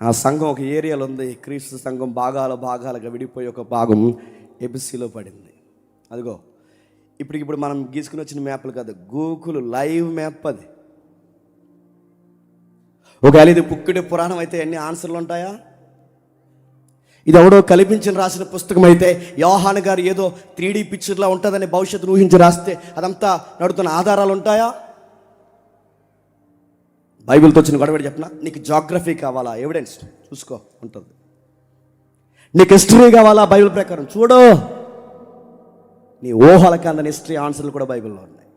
ఆ సంఘం ఒక ఏరియాలో ఉంది. క్రీస్తు సంఘం భాగాలుగా విడిపోయి ఒక భాగం ఎబిసిలో పడింది. అదిగో ఇప్పుడు మనం గీసుకుని వచ్చిన మ్యాప్లు కాదు, గూగుల్ లైవ్ మ్యాప్ అది. ఒకవేళ ఇది పుక్కిడి పురాణం అయితే ఎన్ని ఆన్సర్లు ఉంటాయా? ఇది ఎవడో కల్పించిన రాసిన పుస్తకం అయితే యోహాను గారు ఏదో 3D పిక్చర్లా ఉంటుందని భవిష్యత్తును ఊహించి రాస్తే అదంతా నడుతున్న ఆధారాలు ఉంటాయా? బైబిల్తో వచ్చిన గొడవడి చెప్పిన, నీకు జాగ్రఫీ కావాలా? ఎవిడెన్స్ చూసుకో, ఉంటుంది. నీకు హిస్టరీ కావాలా? బైబిల్ ప్రకారం చూడు. నీ ఊహలకి అందని హిస్టరీ ఆన్సర్లు కూడా బైబిల్లో ఉన్నాయి.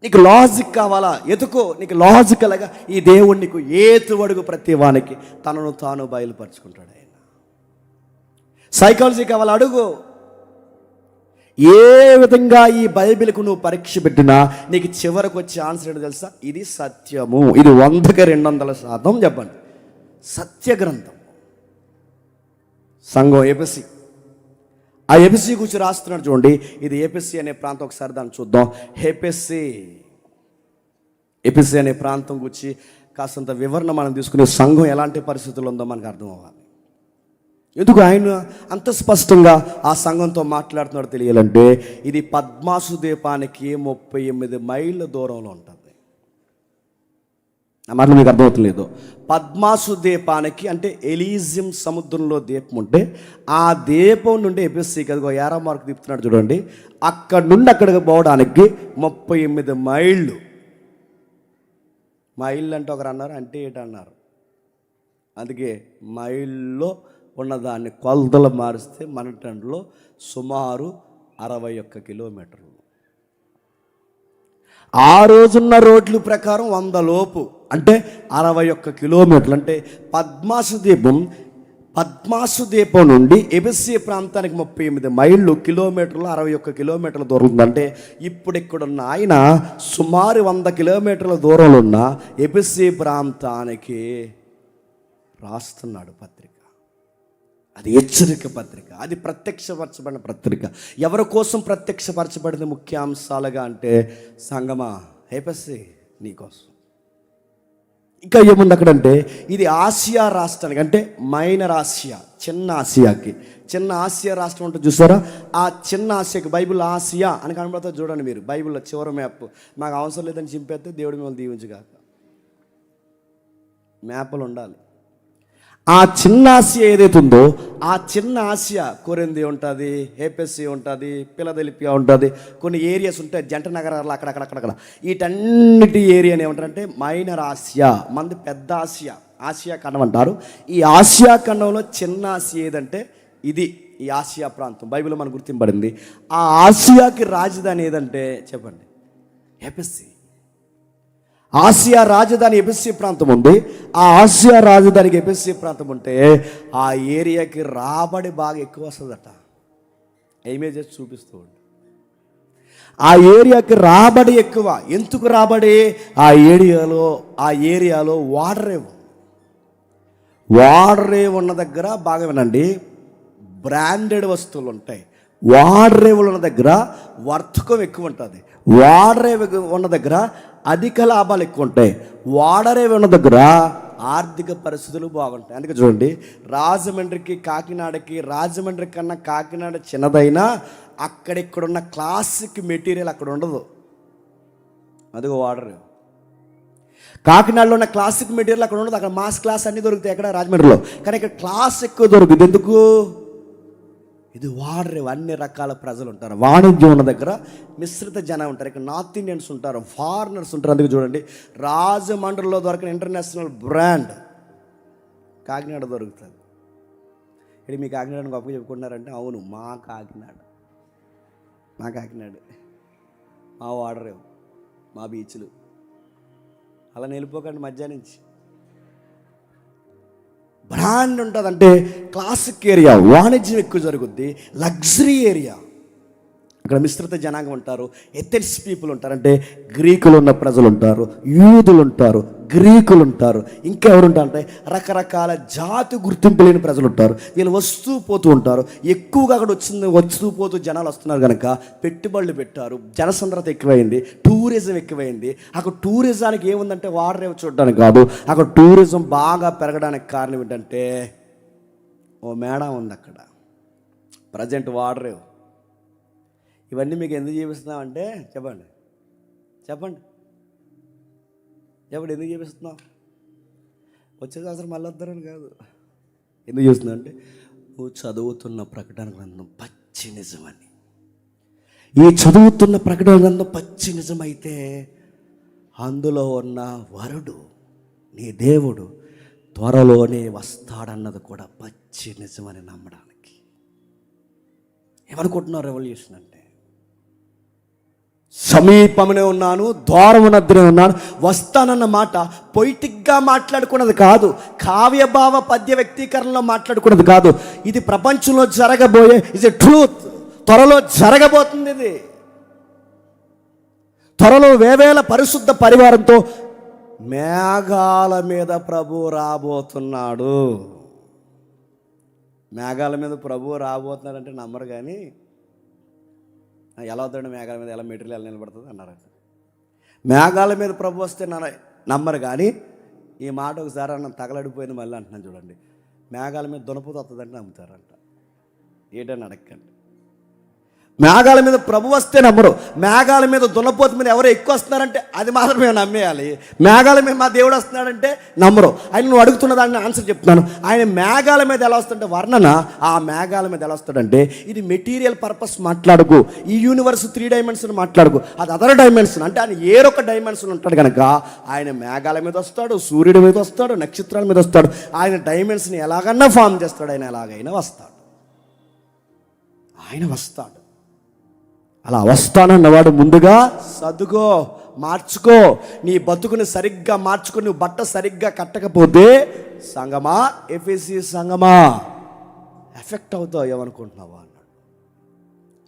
నీకు లాజిక్ కావాలా? ఎతుకో. నీకు లాజికల్గా ఈ దేవుడు నీకు ఏతువడుగు ప్రతి వానికి తనను తాను బయలుపరుచుకుంటాడు ఆయన. సైకాలజీ కావాలా? అడుగు. ఏ విధంగా ఈ బైబిల్కు నువ్వు పరీక్ష పెట్టినా నీకు చివరికి వచ్చే ఆన్సర్ ఏంటో తెలుసా? ఇది సత్యము. ఇది 100కి 200% చెప్పండి, సత్య గ్రంథం. సంఘం ఎపిసి, ఆ ఎపిసి గురించి రాస్తున్నాడు చూడండి. ఇది ఎపిసి అనే ప్రాంతం, ఒకసారి దాన్ని చూద్దాం. ఎపిసి అనే ప్రాంతం గురించి కాస్తంత వివరణ మనం తీసుకునే సంఘం ఎలాంటి పరిస్థితులు ఉందో మనకు అర్థం అవ్వాలి. ఎందుకు ఆయన అంత స్పష్టంగా ఆ సంఘంతో మాట్లాడుతున్నాడు తెలియాలంటే, ఇది పద్మాసు ద్వీపానికి 38 మైళ్ళ దూరంలో ఉంటుంది. ఆ మాటలు మీకు అర్థమవుతలేదు. పద్మాసు ద్వీపానికి అంటే ఎలీజియం సముద్రంలో ద్వీపం ఉంటే ఆ ద్వీపం నుండి ఎపిసి కదిగో యారో మార్క్ తిప్పుతున్నాడు చూడండి, అక్కడి నుండి అక్కడికి పోవడానికి 38 మైళ్ళు. మైళ్ళు అంటే ఒకరు అన్నారు, అంటే ఏంటన్నారు. అందుకే మైల్లో ఉన్నదాన్ని కొలతలు మారిస్తే మన టన్లో సుమారు 61 కిలోమీటర్లు. ఆ రోజున్న రోడ్ల ప్రకారం 100 లోపు అంటే 61 కిలోమీటర్లు. అంటే పద్మాసు ద్వీపం నుండి ఎబిసి ప్రాంతానికి 38 మైళ్ళు, కిలోమీటర్లు 61 కిలోమీటర్ల దూరం ఉందంటే ఇప్పుడు ఇక్కడున్న ఆయన సుమారు 100 కిలోమీటర్ల దూరంలో ఉన్న ఎబిసి ప్రాంతానికి రాస్తున్నాడు పత్రిక. అది హెచ్చరిక పత్రిక, అది ప్రత్యక్షపరచబడిన పత్రిక. ఎవరి కోసం ప్రత్యక్షపరచబడిన ముఖ్య అంశాలుగా అంటే, సంగమా ఎపిసి నీకోసం. ఇంకా ఏముంది అక్కడంటే, ఇది ఆసియా రాష్ట్రానికి అంటే మైనర్ ఆసియా, చిన్న ఆసియా రాష్ట్రం ఉంటుంది చూసారా. ఆ చిన్న ఆసియాకి బైబిల్ ఆసియా అని కనబడుతుంది చూడండి మీరు. బైబిల్లో చివరి మ్యాప్ మాకు అవసరం లేదని చింపేస్తే దేవుడి మిమ్మల్ని దీవించుగాక. మ్యాప్లు ఉండాలి. ఆ చిన్న ఆసియా ఏదైతే ఉందో ఆ చిన్న ఆసియా కొరింథీ ఉంటుంది, ఎఫెసు ఉంటుంది, ఫిలదెల్ఫియా ఉంటుంది, కొన్ని ఏరియాస్ ఉంటాయి జంట నగరాలు అక్కడక్కడ. వీటన్నిటి ఏరియాని ఏమంటారంటే మైనర్ ఆసియా. మంది పెద్ద ఆసియా ఖండం అంటారు. ఈ ఆసియా ఖండంలో చిన్న ఆసియా ఏదంటే ఇది, ఈ ఆసియా ప్రాంతం బైబిల్లో మనకు గుర్తింపబడింది. ఆ ఆసియాకి రాజధాని ఏదంటే చెప్పండి, ఎఫెసు. ఆసియా రాజధాని ఎఫెసు ప్రాంతం ఉంది. ఆ ఆసియా రాజధానికి ఎఫెసు ప్రాంతం ఉంటే ఆ ఏరియాకి రాబడి బాగా ఎక్కువ వస్తుందట. ఇమేజెస్ చూపిస్తూ ఉండి ఆ ఏరియాకి రాబడి ఎక్కువ. ఎందుకు రాబడి? ఆ ఏరియాలో వాటర్ రేవ్ ఉన్న దగ్గర బాగా వినండి, బ్రాండెడ్ వస్తువులు ఉంటాయి. వాటర్ రేవులు ఉన్న దగ్గర వర్తకం ఎక్కువ ఉంటుంది. వాటర్ రేవ్ ఉన్న దగ్గర అధిక లాభాలు ఎక్కువ ఉంటాయి. వాటర్ రేవ్ ఉన్న దగ్గర ఆర్థిక పరిస్థితులు బాగుంటాయి. అందుకే చూడండి, రాజమండ్రి కన్నా కాకినాడ చిన్నదైనా అక్కడిక్కడున్న క్లాసిక్ మెటీరియల్ అక్కడ ఉండదు. అదిగో వాటర్ రేవ్. కాకినాడలో ఉన్న క్లాసిక్ మెటీరియల్ అక్కడ ఉండదు. అక్కడ మాస్ క్లాస్ అన్నీ దొరుకుతాయి ఎక్కడ, రాజమండ్రిలో. కానీ ఇక్కడ క్లాస్ ఎక్కువ దొరుకుతుంది. ఎందుకు? ఇది వాటర్ రేవ్. అన్ని రకాల ప్రజలు ఉంటారు. వాణిజ్యం ఉన్న దగ్గర మిశ్రిత జనం ఉంటారు. ఇక్కడ నార్త్ ఇండియన్స్ ఉంటారు, ఫారినర్స్ ఉంటారు. అందుకే చూడండి, రాజమండ్రిలో దొరకని ఇంటర్నేషనల్ బ్రాండ్ కాకినాడ దొరుకుతుంది. ఇది మీ కాకినాడని గొప్పగా చెప్పుకుంటున్నారంటే, అవును, మా కాకినాడ మా వాటర్ రేవ్, మా బీచ్లు. అలా నిలిపోకండి మధ్యాహ్నం నుంచి. బ్రాండ్ ఉంటుంది అంటే క్లాసిక్ ఏరియా, వాణిజ్యం ఎక్కువ జరుగుద్ది, లగ్జరీ ఏరియా. అక్కడ మిశ్రిత జనాంగం ఉంటారు, ఎథెన్స్ పీపుల్ ఉంటారు, అంటే గ్రీకులు ఉన్న ప్రజలు ఉంటారు, యూదులు ఉంటారు, గ్రీకులు ఉంటారు, ఇంకెవరు ఉంటారంటే రకరకాల జాతి గుర్తింపు లేని ప్రజలు ఉంటారు. వీళ్ళు వస్తూ పోతూ ఉంటారు. ఎక్కువగా అక్కడ వస్తూ పోతూ జనాలు వస్తున్నారు కనుక పెట్టుబడులు పెట్టారు, జనసంద్రత ఎక్కువైంది, టూరిజం ఎక్కువైంది. అక్కడ టూరిజానికి ఏముందంటే వాటర్ ఏమి చూడడానికి కాదు, అక్కడ టూరిజం బాగా పెరగడానికి కారణం ఏంటంటే ఓ మేడ ఉంది అక్కడ, ప్రజెంట్ వాటర్. ఇవన్నీ మీకు ఎందుకు చూపిస్తున్నామంటే చెప్పండి చెప్పండి చెప్పండి ఎందుకు చూపిస్తున్నాం? వచ్చే సంవత్సరం మళ్ళీ వద్దారని కాదు. ఎందుకు చూస్తున్నావు అంటే నువ్వు చదువుతున్న ప్రకటన గ్రంథం పచ్చి నిజమని. ఈ చదువుతున్న ప్రకటన గ్రంథం పచ్చి నిజమైతే అందులో ఉన్న వరుడు నీ దేవుడు త్వరలోనే వస్తాడన్నది కూడా పచ్చి నిజమని నమ్మడానికి. ఏమనుకుంటున్నావు రెవల్యూషన్ అంటే? సమీపమునే ఉన్నాను, ద్వారము నద్దనే ఉన్నాను, వస్తానన్న మాట పొయిటిక్గా మాట్లాడుకున్నది కాదు, కావ్యభావ పద్య వ్యక్తీకరణలో మాట్లాడుకున్నది కాదు. ఇది ప్రపంచంలో జరగబోయే ఇస్ ఎ ట్రూత్. త్వరలో జరగబోతుంది. ఇది త్వరలో వేవేల పరిశుద్ధ పరివారంతో మేఘాల మీద ప్రభు రాబోతున్నాడు. మేఘాల మీద ప్రభు రాబోతున్నాడంటే నమ్మరు, కానీ ఎలా అవుతాడు మేఘాల మీద, ఎలా మెటీరియల్ ఎలా నిలబడుతుంది అన్నారంట. మేఘాల మీద ప్రభు వస్తే నమ్మరు, కానీ ఈ మాట ఒకసారి అన్న తగలడిపోయింది మళ్ళీ అంటున్నాను చూడండి. మేఘాల మీద దునపోతు వస్తుందంటే నమ్ముతారంట. ఏంటని అడగండి. మేఘాల మీద ప్రభు వస్తే నమ్మరు, మేఘాల మీద దున్నపోతు మీద ఎవరు ఎక్కువ వస్తున్నారంటే అది మాత్రమే నమ్మేయాలి. మేఘాల మీద మా దేవుడు వస్తున్నాడంటే నమ్మరు. ఆయన నువ్వు అడుగుతున్న దాన్ని ఆన్సర్ చెప్తున్నాను. ఆయన మేఘాల మీద ఎలా వస్తుంటే వర్ణన, ఆ మేఘాల మీద ఎలా వస్తాడంటే ఇది మెటీరియల్ పర్పస్ మాట్లాడుకు, ఈ యూనివర్స్ 3 డైమెన్షన్ మాట్లాడుకు, అది అదర్ డైమెన్షన్ అంటే ఆయన ఏరొక డైమెన్షన్ ఉంటాడు కనుక ఆయన మేఘాల మీద వస్తాడు, సూర్యుడి మీద వస్తాడు, నక్షత్రాల మీద వస్తాడు. ఆయన డైమెన్షన్ ఎలాగన్నా ఫామ్ చేస్తాడు. ఆయన ఎలాగైనా వస్తాడు, ఆయన వస్తాడు. అలా వస్తానన్నవాడు ముందుగా సర్దుకో, మార్చుకో, నీ బతుకుని సరిగ్గా మార్చుకొని నువ్వు బట్ట సరిగ్గా కట్టకపోతే సంగమా, ఎఫెసీ సంగమా ఎఫెక్ట్ అవుతావు. ఏమనుకుంటున్నావా అన్నాడు.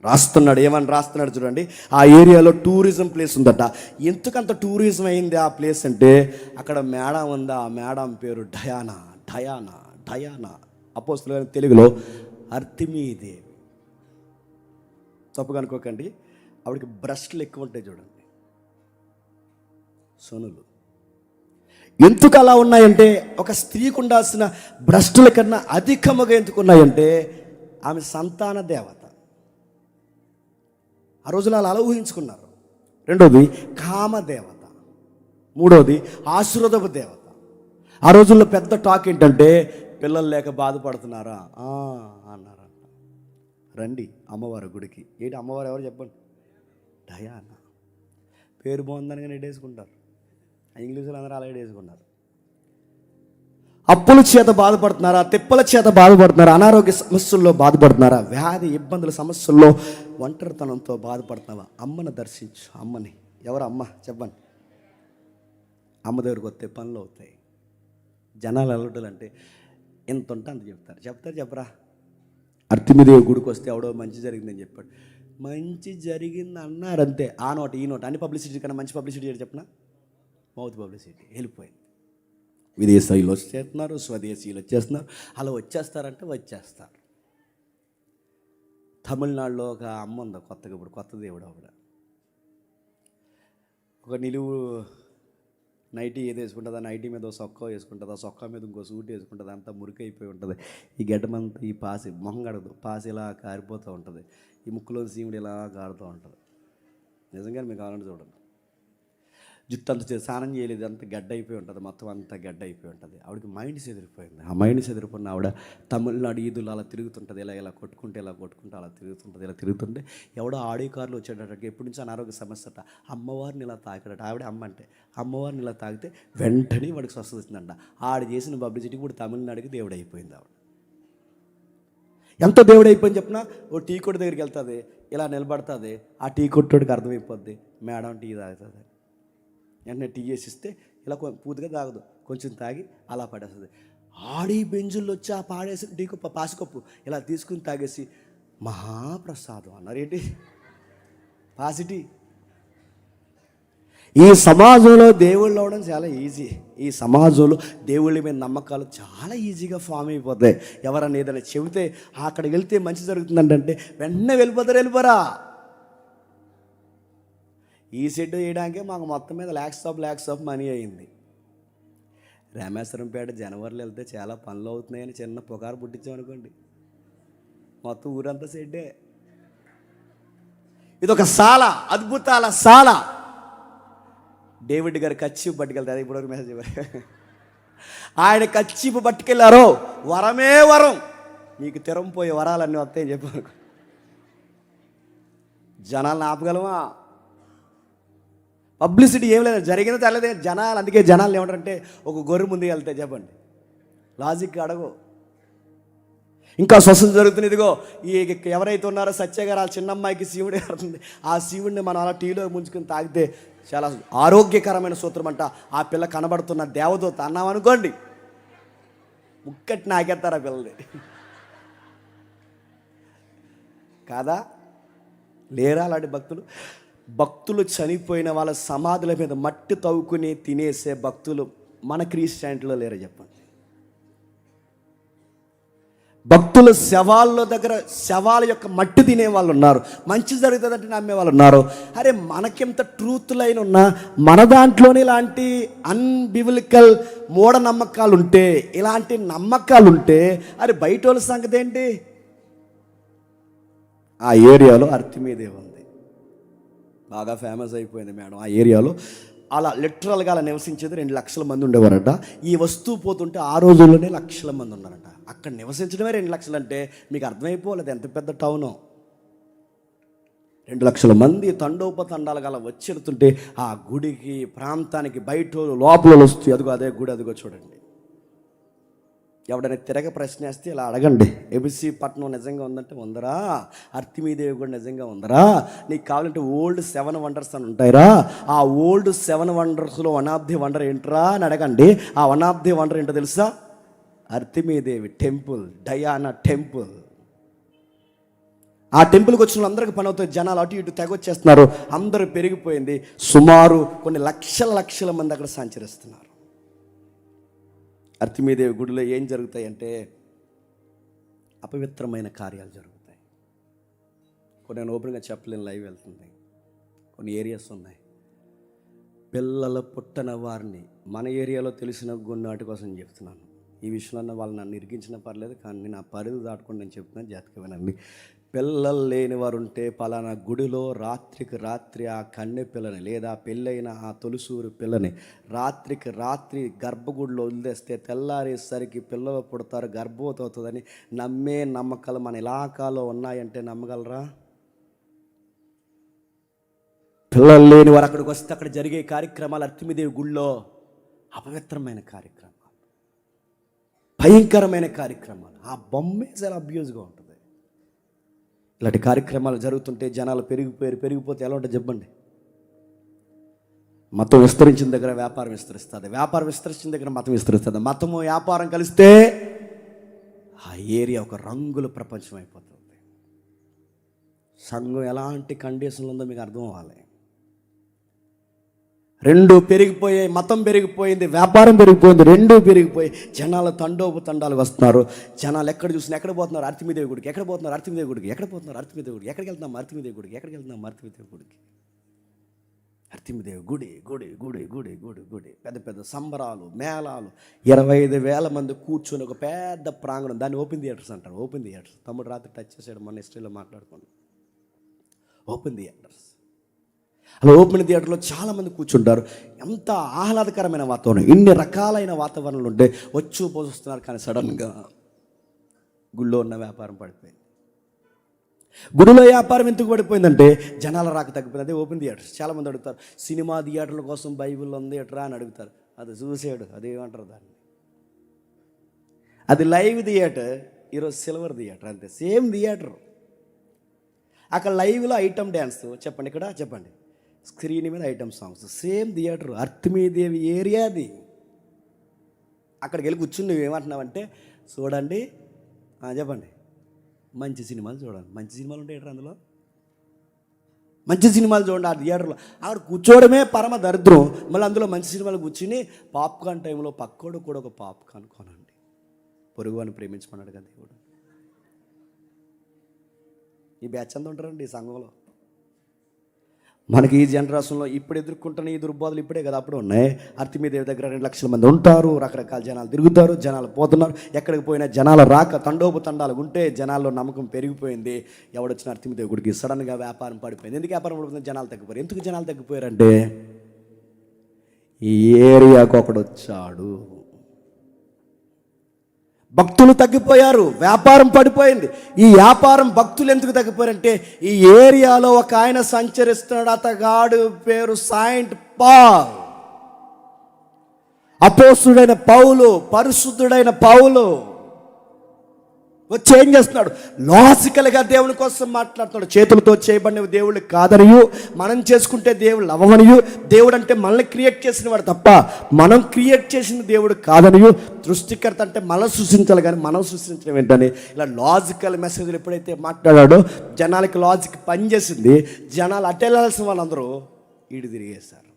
రాస్తున్నాడు, ఏమని రాస్తున్నాడు చూడండి. ఆ ఏరియాలో టూరిజం ప్లేస్ ఉందట. ఎందుకంత టూరిజం అయింది ఆ ప్లేస్ అంటే అక్కడ మేడం ఉంది. ఆ మేడం పేరు డయానా. డయానా డయానా అపోస్తలుడైన తెలుగులో అర్తిమీదేవి. తప్పుగా అనుకోకండి, ఆవిడకి బ్రష్లు ఎక్కువ ఉంటాయి చూడండి, సొనులు. ఎందుకు అలా ఉన్నాయంటే ఒక స్త్రీకి ఉండాల్సిన బ్రష్ల కన్నా అధికముగా ఎందుకు ఉన్నాయంటే ఆమె సంతాన దేవత. ఆ రోజులు అలా ఊహించుకున్నారు. రెండోది కామదేవత, మూడోది ఆశీర్వాదపు దేవత. ఆ రోజుల్లో పెద్ద టాక్ ఏంటంటే పిల్లలు లేక బాధపడుతున్నారా అన్నారంట. రండి అమ్మవారి గుడికి. ఏంటి అమ్మవారు ఎవరు చెప్పండి? డయానా. పేరు బాగుందని కానీ ఎడేసుకుంటారు. ఇంగ్లీషులో అందరూ అలా ఎడేసుకున్నారు. అప్పుల చేత బాధపడుతున్నారా, తిప్పల చేత బాధపడుతున్నారా, అనారోగ్య సమస్యల్లో బాధపడుతున్నారా, వ్యాధి ఇబ్బందుల సమస్యల్లో ఒంటరితనంతో బాధపడుతున్నావా? అమ్మను దర్శించు. అమ్మని. ఎవరు అమ్మ చెప్పండి. అమ్మ దగ్గరికి వస్తే పనులు అవుతాయి. జనాలు వెళ్ళాలంటే ఎంత ఉంటే అంత చెప్తారు చెప్పరా? అర్తిమీదేవి గుడికి వస్తే ఎవడో మంచి జరిగిందని చెప్పాడు. మంచి జరిగింది అన్నారు అంతే. ఆ నోట ఈ నోట అన్ని పబ్లిసిటీ కన్నా మంచి పబ్లిసిటీ చెప్పిన మౌత్ పబ్లిసిటీ వెళ్ళిపోయింది. విదేశీయులు వచ్చేస్తున్నారు, స్వదేశీయులు వచ్చేస్తున్నారు. అలా వచ్చేస్తారంటే వచ్చేస్తారు. తమిళనాడులో ఒక అమ్మ ఉంది కొత్తగా, ఇప్పుడు కొత్త దేవుడు ఆవిడ. ఒక నిలువు నైటీ ఏది వేసుకుంటుంది, ఆ నైటీ మీద ఒక సొక్కా వేసుకుంటుంది, ఆ సొక్కా మీద ఇంకో సూట్ వేసుకుంటుంది, అంతా మురికైపోయి ఉంటుంది. ఈ గడ్డమంతా ఈ పాసి మొహం కడదు, పాసి ఇలా కారిపోతూ ఉంటుంది, ఈ ముక్కులో సీముడు ఇలా కారుతూ ఉంటుంది. నిజంగా మీకు కావాలంటే చూడండి. జుట్టు అంత స్నానం చేయలేదు, అంత గడ్డ అయిపోయి ఉంటుంది, మొత్తం అంతా గడ్డ అయిపోయి ఉంటుంది. ఆవిడకి మైండ్ చెదిరిపోయింది. ఆ మైండ్ చెదిరిపోయిన ఆవిడ తమిళనాడు ఈదులు అలా తిరుగుతుంటుంది, ఇలా కొట్టుకుంటే అలా తిరుగుతుంటుంది. ఇలా తిరుగుతుంటే ఎవడో ఆడియో కార్లు వచ్చేటట్టు ఎప్పటి నుంచో అనారోగ్య సమస్య అట. అమ్మవారిని ఇలా తాకాడట. ఆవిడ అమ్మ అంటే అమ్మవారిని ఇలా తాకితే వెంటనే వాడికి స్వస్థత వచ్చిందంట. ఆవిడ చేసిన పబ్లిసిటీ కూడా తమిళనాడుకి దేవుడు అయిపోయింది. ఆవిడ ఎంత దేవుడు అయిపోయింది చెప్పినా, ఓ టీ కొట్టు దగ్గరికి వెళ్తుంది, ఇలా నిలబడుతుంది. ఆ టీ కొట్టుడికి అర్థమైపోద్ది మేడం టీ తాగుతుంది. వెంటనే టీ చేసిస్తే ఇలా పూర్తిగా తాగదు, కొంచెం తాగి అలా పడేస్తుంది. ఆడి బెంజుల్లో వచ్చి ఆ పాడేసి టీ కప్పు పాసికప్పు ఇలా తీసుకుని తాగేసి మహాప్రసాదం అన్నారు. ఏంటి పాసిటీ. ఈ సమాజంలో దేవుళ్ళు అవడం చాలా ఈజీ. ఈ సమాజంలో దేవుళ్ళ మీద నమ్మకాలు చాలా ఈజీగా ఫామ్ అయిపోతాయి. ఎవరన్నా ఏదైనా చెబితే అక్కడికి వెళ్తే మంచి జరుగుతుందంటే వెంటనే వెళ్ళిపోరా. ఈ సెట్ వేయడానికే మాకు మొత్తం మీద ల్యాక్స్ ఆఫ్ మనీ అయింది. రామేశ్వరంపేట జనవరిలో వెళ్తే చాలా పనులు అవుతున్నాయని చిన్న పుకారు పుట్టించామనుకోండి, మొత్తం ఊరంతా సెడ్డే. ఇదొక సాల, అద్భుతాల సాల. డేవిడ్ గారు కచ్చిపు పట్టుకెళ్తారు. ఇప్పటివరకు మెసేజ్ ఇవ్వరు. ఆయన కచ్చిపు పట్టుకెళ్ళారో వరమే వరం, మీకు తిరంపోయే వరాలన్నీ వస్తాయని చెప్పారు. జనాలను ఆపగలమా? పబ్లిసిటీ ఏం లేదు, జరిగిన తెల్లదే జనాలు. అందుకే జనాలు ఏమంటారంటే ఒక గొర్రె ముందుకు వెళ్తే చెప్పండి, లాజిక్ అడగో. ఇంకా స్వస్థత జరుగుతుంది. ఇదిగో ఈ ఎవరైతే ఉన్నారో సత్య గారు, ఆ చిన్నమ్మాయికి శివుడే అవుతుంది. ఆ శివుడిని మనం అలా టీలో ముంచుకుని తాగితే చాలా ఆరోగ్యకరమైన సూత్రం అంట. ఆ పిల్ల కనబడుతున్న దేవదూత అన్నామనుకోండి, ముక్కటి నాకేస్తారు ఆ పిల్లది. కాదా? లేరా అలాంటి భక్తులు చనిపోయిన వాళ్ళ సమాధుల మీద మట్టి తవ్వుకుని తినేసే భక్తులు మన క్రిస్టియానిటీలో లేరా చెప్పండి? భక్తుల శవాల యొక్క మట్టి తినే వాళ్ళు ఉన్నారు, మంచి జరుగుతుందంటే నమ్మే వాళ్ళు ఉన్నారు. అరే మనకెంత ట్రూత్ లైన్ ఉన్నా మన దాంట్లోనే ఇలాంటి అన్బిబిలికల్ మూఢనమ్మకాలు ఉంటే, ఇలాంటి నమ్మకాలు ఉంటే, అరే బయట వాళ్ళ సంగతి ఏంటి? ఆ ఏరియాలో అర్తిమీదేవి ఉంది, బాగా ఫేమస్ అయిపోయింది మేడం. ఆ ఏరియాలో అలా లిటరల్గా అలా నివసించేది 2 లక్షల మంది ఉండేవారట. ఈ వస్తువు పోతుంటే ఆ రోజుల్లోనే లక్షల మంది ఉన్నారట. అక్కడ నివసించడమే 2 లక్షలు అంటే మీకు అర్థమైపోలేదు ఎంత పెద్ద టౌనో. 2 లక్షల మంది తండోపతండాలుగా అలా వచ్చెడుతుంటే ఆ గుడికి ప్రాంతానికి బయట లోపల వస్తూ అదిగో అదే గుడి, అదిగో చూడండి. ఎవడైనా తిరగ ప్రశ్నేస్తే ఇలా అడగండి, ఎబిసి పట్టణం నిజంగా ఉందంటే ఉందరా, అర్తిమీదేవి కూడా నిజంగా ఉందరా, నీకు కావాలంటే ఓల్డ్ 7 వండర్స్ అని ఉంటాయిరా, ఆ ఓల్డ్ 7 వండర్స్లో 1 ఆఫ్ ది వండర్ ఏంట్రా అని అడగండి. ఆ 1 ఆఫ్ ది వండర్ ఏంటో తెలుసా? అర్తిమీదేవి టెంపుల్, డయానా టెంపుల్. ఆ టెంపుల్కి వచ్చిన వాళ్ళందరికీ పని అవుతుంది. జనాలు అటు ఇటు తెగొచ్చేస్తున్నారు, అందరూ పెరిగిపోయింది. సుమారు కొన్ని లక్షల మంది అక్కడ సంచరిస్తున్నారు. అర్తిమీదేవి గుడిలో ఏం జరుగుతాయి అంటే అపవిత్రమైన కార్యాలు జరుగుతాయి. కొన్ని నేను ఓపెన్గా చెప్పలేను, లైవ్ వెళ్తుంది. కొన్ని ఏరియాస్ ఉన్నాయి, పిల్లల పుట్టన వారిని మన ఏరియాలో తెలిసిన వాటి కోసం చెప్తున్నాను. ఈ విషయంలో వాళ్ళు నన్ను ఇరికించినా పర్లేదు, కానీ నా పరిధి దాటుకొని నేను చెప్తున్నాను, జాగ్రత్తగా వినండి. పిల్లలు లేని వారు ఉంటే పలానా గుడిలో రాత్రికి రాత్రి ఆ కన్నె పిల్లని లేదా పెళ్ళైన ఆ తొలిసూరు పిల్లని రాత్రికి రాత్రి గర్భగుడిలో వదిలేస్తే తెల్లారేసరికి పిల్లలు పుడతారు, గర్భవతి అవుతుందని నమ్మే నమ్మకాలు మన ఇలాకాలో ఉన్నాయంటే నమ్మగలరా? పిల్లలు లేని వారు అక్కడికి వస్తే అక్కడ జరిగే కార్యక్రమాలు అర్తిమీదేవి గుడిలో అపవిత్రమైన కార్యక్రమాలు, భయంకరమైన కార్యక్రమాలు. ఆ బొమ్మే చాలా అబ్యూజ్గా ఉంటుంది. ఇలాంటి కార్యక్రమాలు జరుగుతుంటే జనాలు పెరిగిపోతే ఎలా ఉంటుంది చెప్పండి? మతం విస్తరించిన దగ్గర వ్యాపారం విస్తరిస్తుంది, వ్యాపారం విస్తరించిన దగ్గర మతం విస్తరిస్తుంది, మతము వ్యాపారం కలిస్తే ఆ ఏరియా ఒక రంగుల ప్రపంచం అయిపోతుంది. సంఘం ఎలాంటి కండిషన్లు ఉందో మీకు అర్థం అవ్వాలి. 2 పెరిగిపోయాయి, మతం పెరిగిపోయింది, వ్యాపారం పెరిగిపోయింది, 2 పెరిగిపోయి జనాలు తండాలు వస్తున్నారు. జనాలు ఎక్కడ చూసినా ఎక్కడ పోతున్నారు? అర్తిమీదేవి గుడికి. ఎక్కడ పోతున్నారు? అర్తిమీదేవి గుడికి. ఎక్కడ పోతున్నారు? అర్తిమీదేవి గుడికి. ఎక్కడికి వెళ్తున్నాం? అర్తిమీదేవి గుడికి. ఎక్కడికి వెళ్తున్నాం? అర్తిమీదేవి గుడికి. అర్తిమీదేవి గుడి గుడి గుడి గుడి గుడి గుడి. పెద్ద సంబరాలు, మేళాలు, 25,000 మంది కూర్చొని ఒక పెద్ద ప్రాంగణం. దాన్ని ఓపెన్ థియేటర్స్ అంటారు. Open theatres. తమ్ముడు రాత్రి టచ్ చేసాడు, మొన్న హిస్టరీలో మాట్లాడుకోండి. Open theatres. అలా ఓపెన్ థియేటర్లో చాలామంది కూర్చుంటారు. ఎంత ఆహ్లాదకరమైన వాతావరణం, ఇన్ని రకాలైన వాతావరణాలు ఉంటే పోస్తున్నారు. కానీ సడన్గా గుళ్ళో ఉన్న వ్యాపారం పడిపోయింది. గుడిలో వ్యాపారం ఎందుకు పడిపోయిందంటే జనాల రాక తగ్గిపోయింది. అదే ఓపెన్ థియేటర్స్. చాలామంది అడుగుతారు, సినిమా థియేటర్ల కోసం బైబిల్ ఉంది ఎట్రా అని అడుగుతారు. అది చూసాడు, అదేమంటారు దాన్ని, అది లైవ్ థియేటర్, ఈరోజు సిల్వర్ థియేటర్, అంతే. Same theatre. అక్కడ లైవ్లో ఐటమ్ డ్యాన్స్ చెప్పండి, ఇక్కడ చెప్పండి, స్క్రీన్ మీద ఐటమ్ సాంగ్స్. సేమ్ థియేటర్, అర్తిమీదేవి ఏరియా అది. అక్కడికి వెళ్ళి కూర్చుని నువ్వు ఏమంటున్నావంటే చూడండి, చెప్పండి, మంచి సినిమాలు చూడండి. మంచి సినిమాలు ఉంటాయి అందులో. మంచి సినిమాలు చూడండి, ఆ థియేటర్లో అక్కడ కూర్చోవడమే పరమ దరిద్రం. మళ్ళీ అందులో మంచి సినిమాలు కూర్చుని పాప్కార్న్ టైంలో పక్కోడు కూడా ఒక పాప్కార్న్ కొనండి. పొరుగు అని ప్రేమించమన్నాడు కదా దేవుడు. ఈ బ్యాచ్ అంతా ఉంటారండి ఈ సంఘంలో. మనకి ఈ జనరేషన్లో ఇప్పుడు ఎదుర్కొంటున్న ఈ దుర్బోధలు ఇప్పుడే కదా, అప్పుడు ఉన్నాయి. అర్తిమీదేవి దగ్గర 2 లక్షల మంది ఉంటారు, రకరకాల జనాలు తిరుగుతారు, జనాలు పోతున్నారు. ఎక్కడికి పోయినా జనాలు రాక తండోపు తండాలు ఉంటే జనాల్లో నమ్మకం పెరిగిపోయింది. ఎవడొచ్చిన అర్తిమీదేవి గుడికి సడన్గా వ్యాపారం పడిపోయింది. ఎందుకు వ్యాపారం పడిపోయింది? జనాలు తగ్గిపోయారు. ఎందుకు జనాలు తగ్గిపోయారంటే ఈ ఏరియాకు ఒకడు వచ్చాడు. భక్తులు తగ్గిపోయారు, వ్యాపారం పడిపోయింది. ఈ వ్యాపారం భక్తులు ఎందుకు తగ్గిపోయారంటే ఈ ఏరియాలో ఒక ఆయన సంచరిస్తున్నాడు. అతగాడు పేరు సెయింట్ పాల్. అపోస్తుడైన పౌలు, పరిశుద్ధుడైన పౌలు వచ్చి ఏం చేస్తున్నాడు? లాజికల్గా దేవుని కోసం మాట్లాడుతున్నాడు. చేతులతో చేయబడినవి దేవుళ్ళు కాదనియు, మనం చేసుకుంటే దేవుళ్ళు అవ్వమనియు, దేవుడు అంటే మనల్ని క్రియేట్ చేసిన వాడు తప్ప మనం క్రియేట్ చేసిన దేవుడు కాదనియు, సృష్టికర్త అంటే మనం సృష్టించాలి కానీ మనం సృష్టించడం ఏంటని ఇలా లాజికల్ మెసేజ్లు ఎప్పుడైతే మాట్లాడాడో జనాలకి లాజిక్ పనిచేసింది. జనాలు అటెళ్ళాల్సిన వాళ్ళందరూ ఈడు తిరిగేశారు.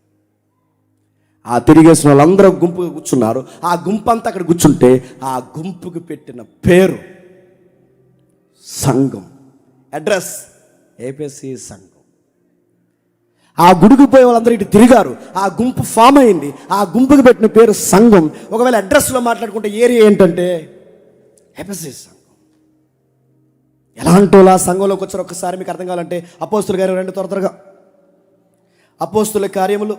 ఆ తిరిగేసిన వాళ్ళందరూ గుంపుగా కూర్చున్నారు. ఆ గుంపు అంతా అక్కడ కూర్చుంటే ఆ గుంపుకు పెట్టిన పేరు సంఘం. అడ్రస్ ఏపీసీ సంఘం. ఆ గుడికి పోయే వాళ్ళందరూ ఇటు తిరిగారు. ఆ గుంపు ఫామ్ అయింది. ఆ గుంపుకి పెట్టిన పేరు సంఘం. ఒకవేళ అడ్రస్లో మాట్లాడుకుంటే ఏరియా ఏంటంటే ఏపీసీ సంఘం. ఎలాంటి ఆ సంఘంలోకి వచ్చారు ఒక్కసారి మీకు అర్థం కావాలంటే అపోస్తుల కార్యం 2 త్వరగా అపోస్తుల కార్యములు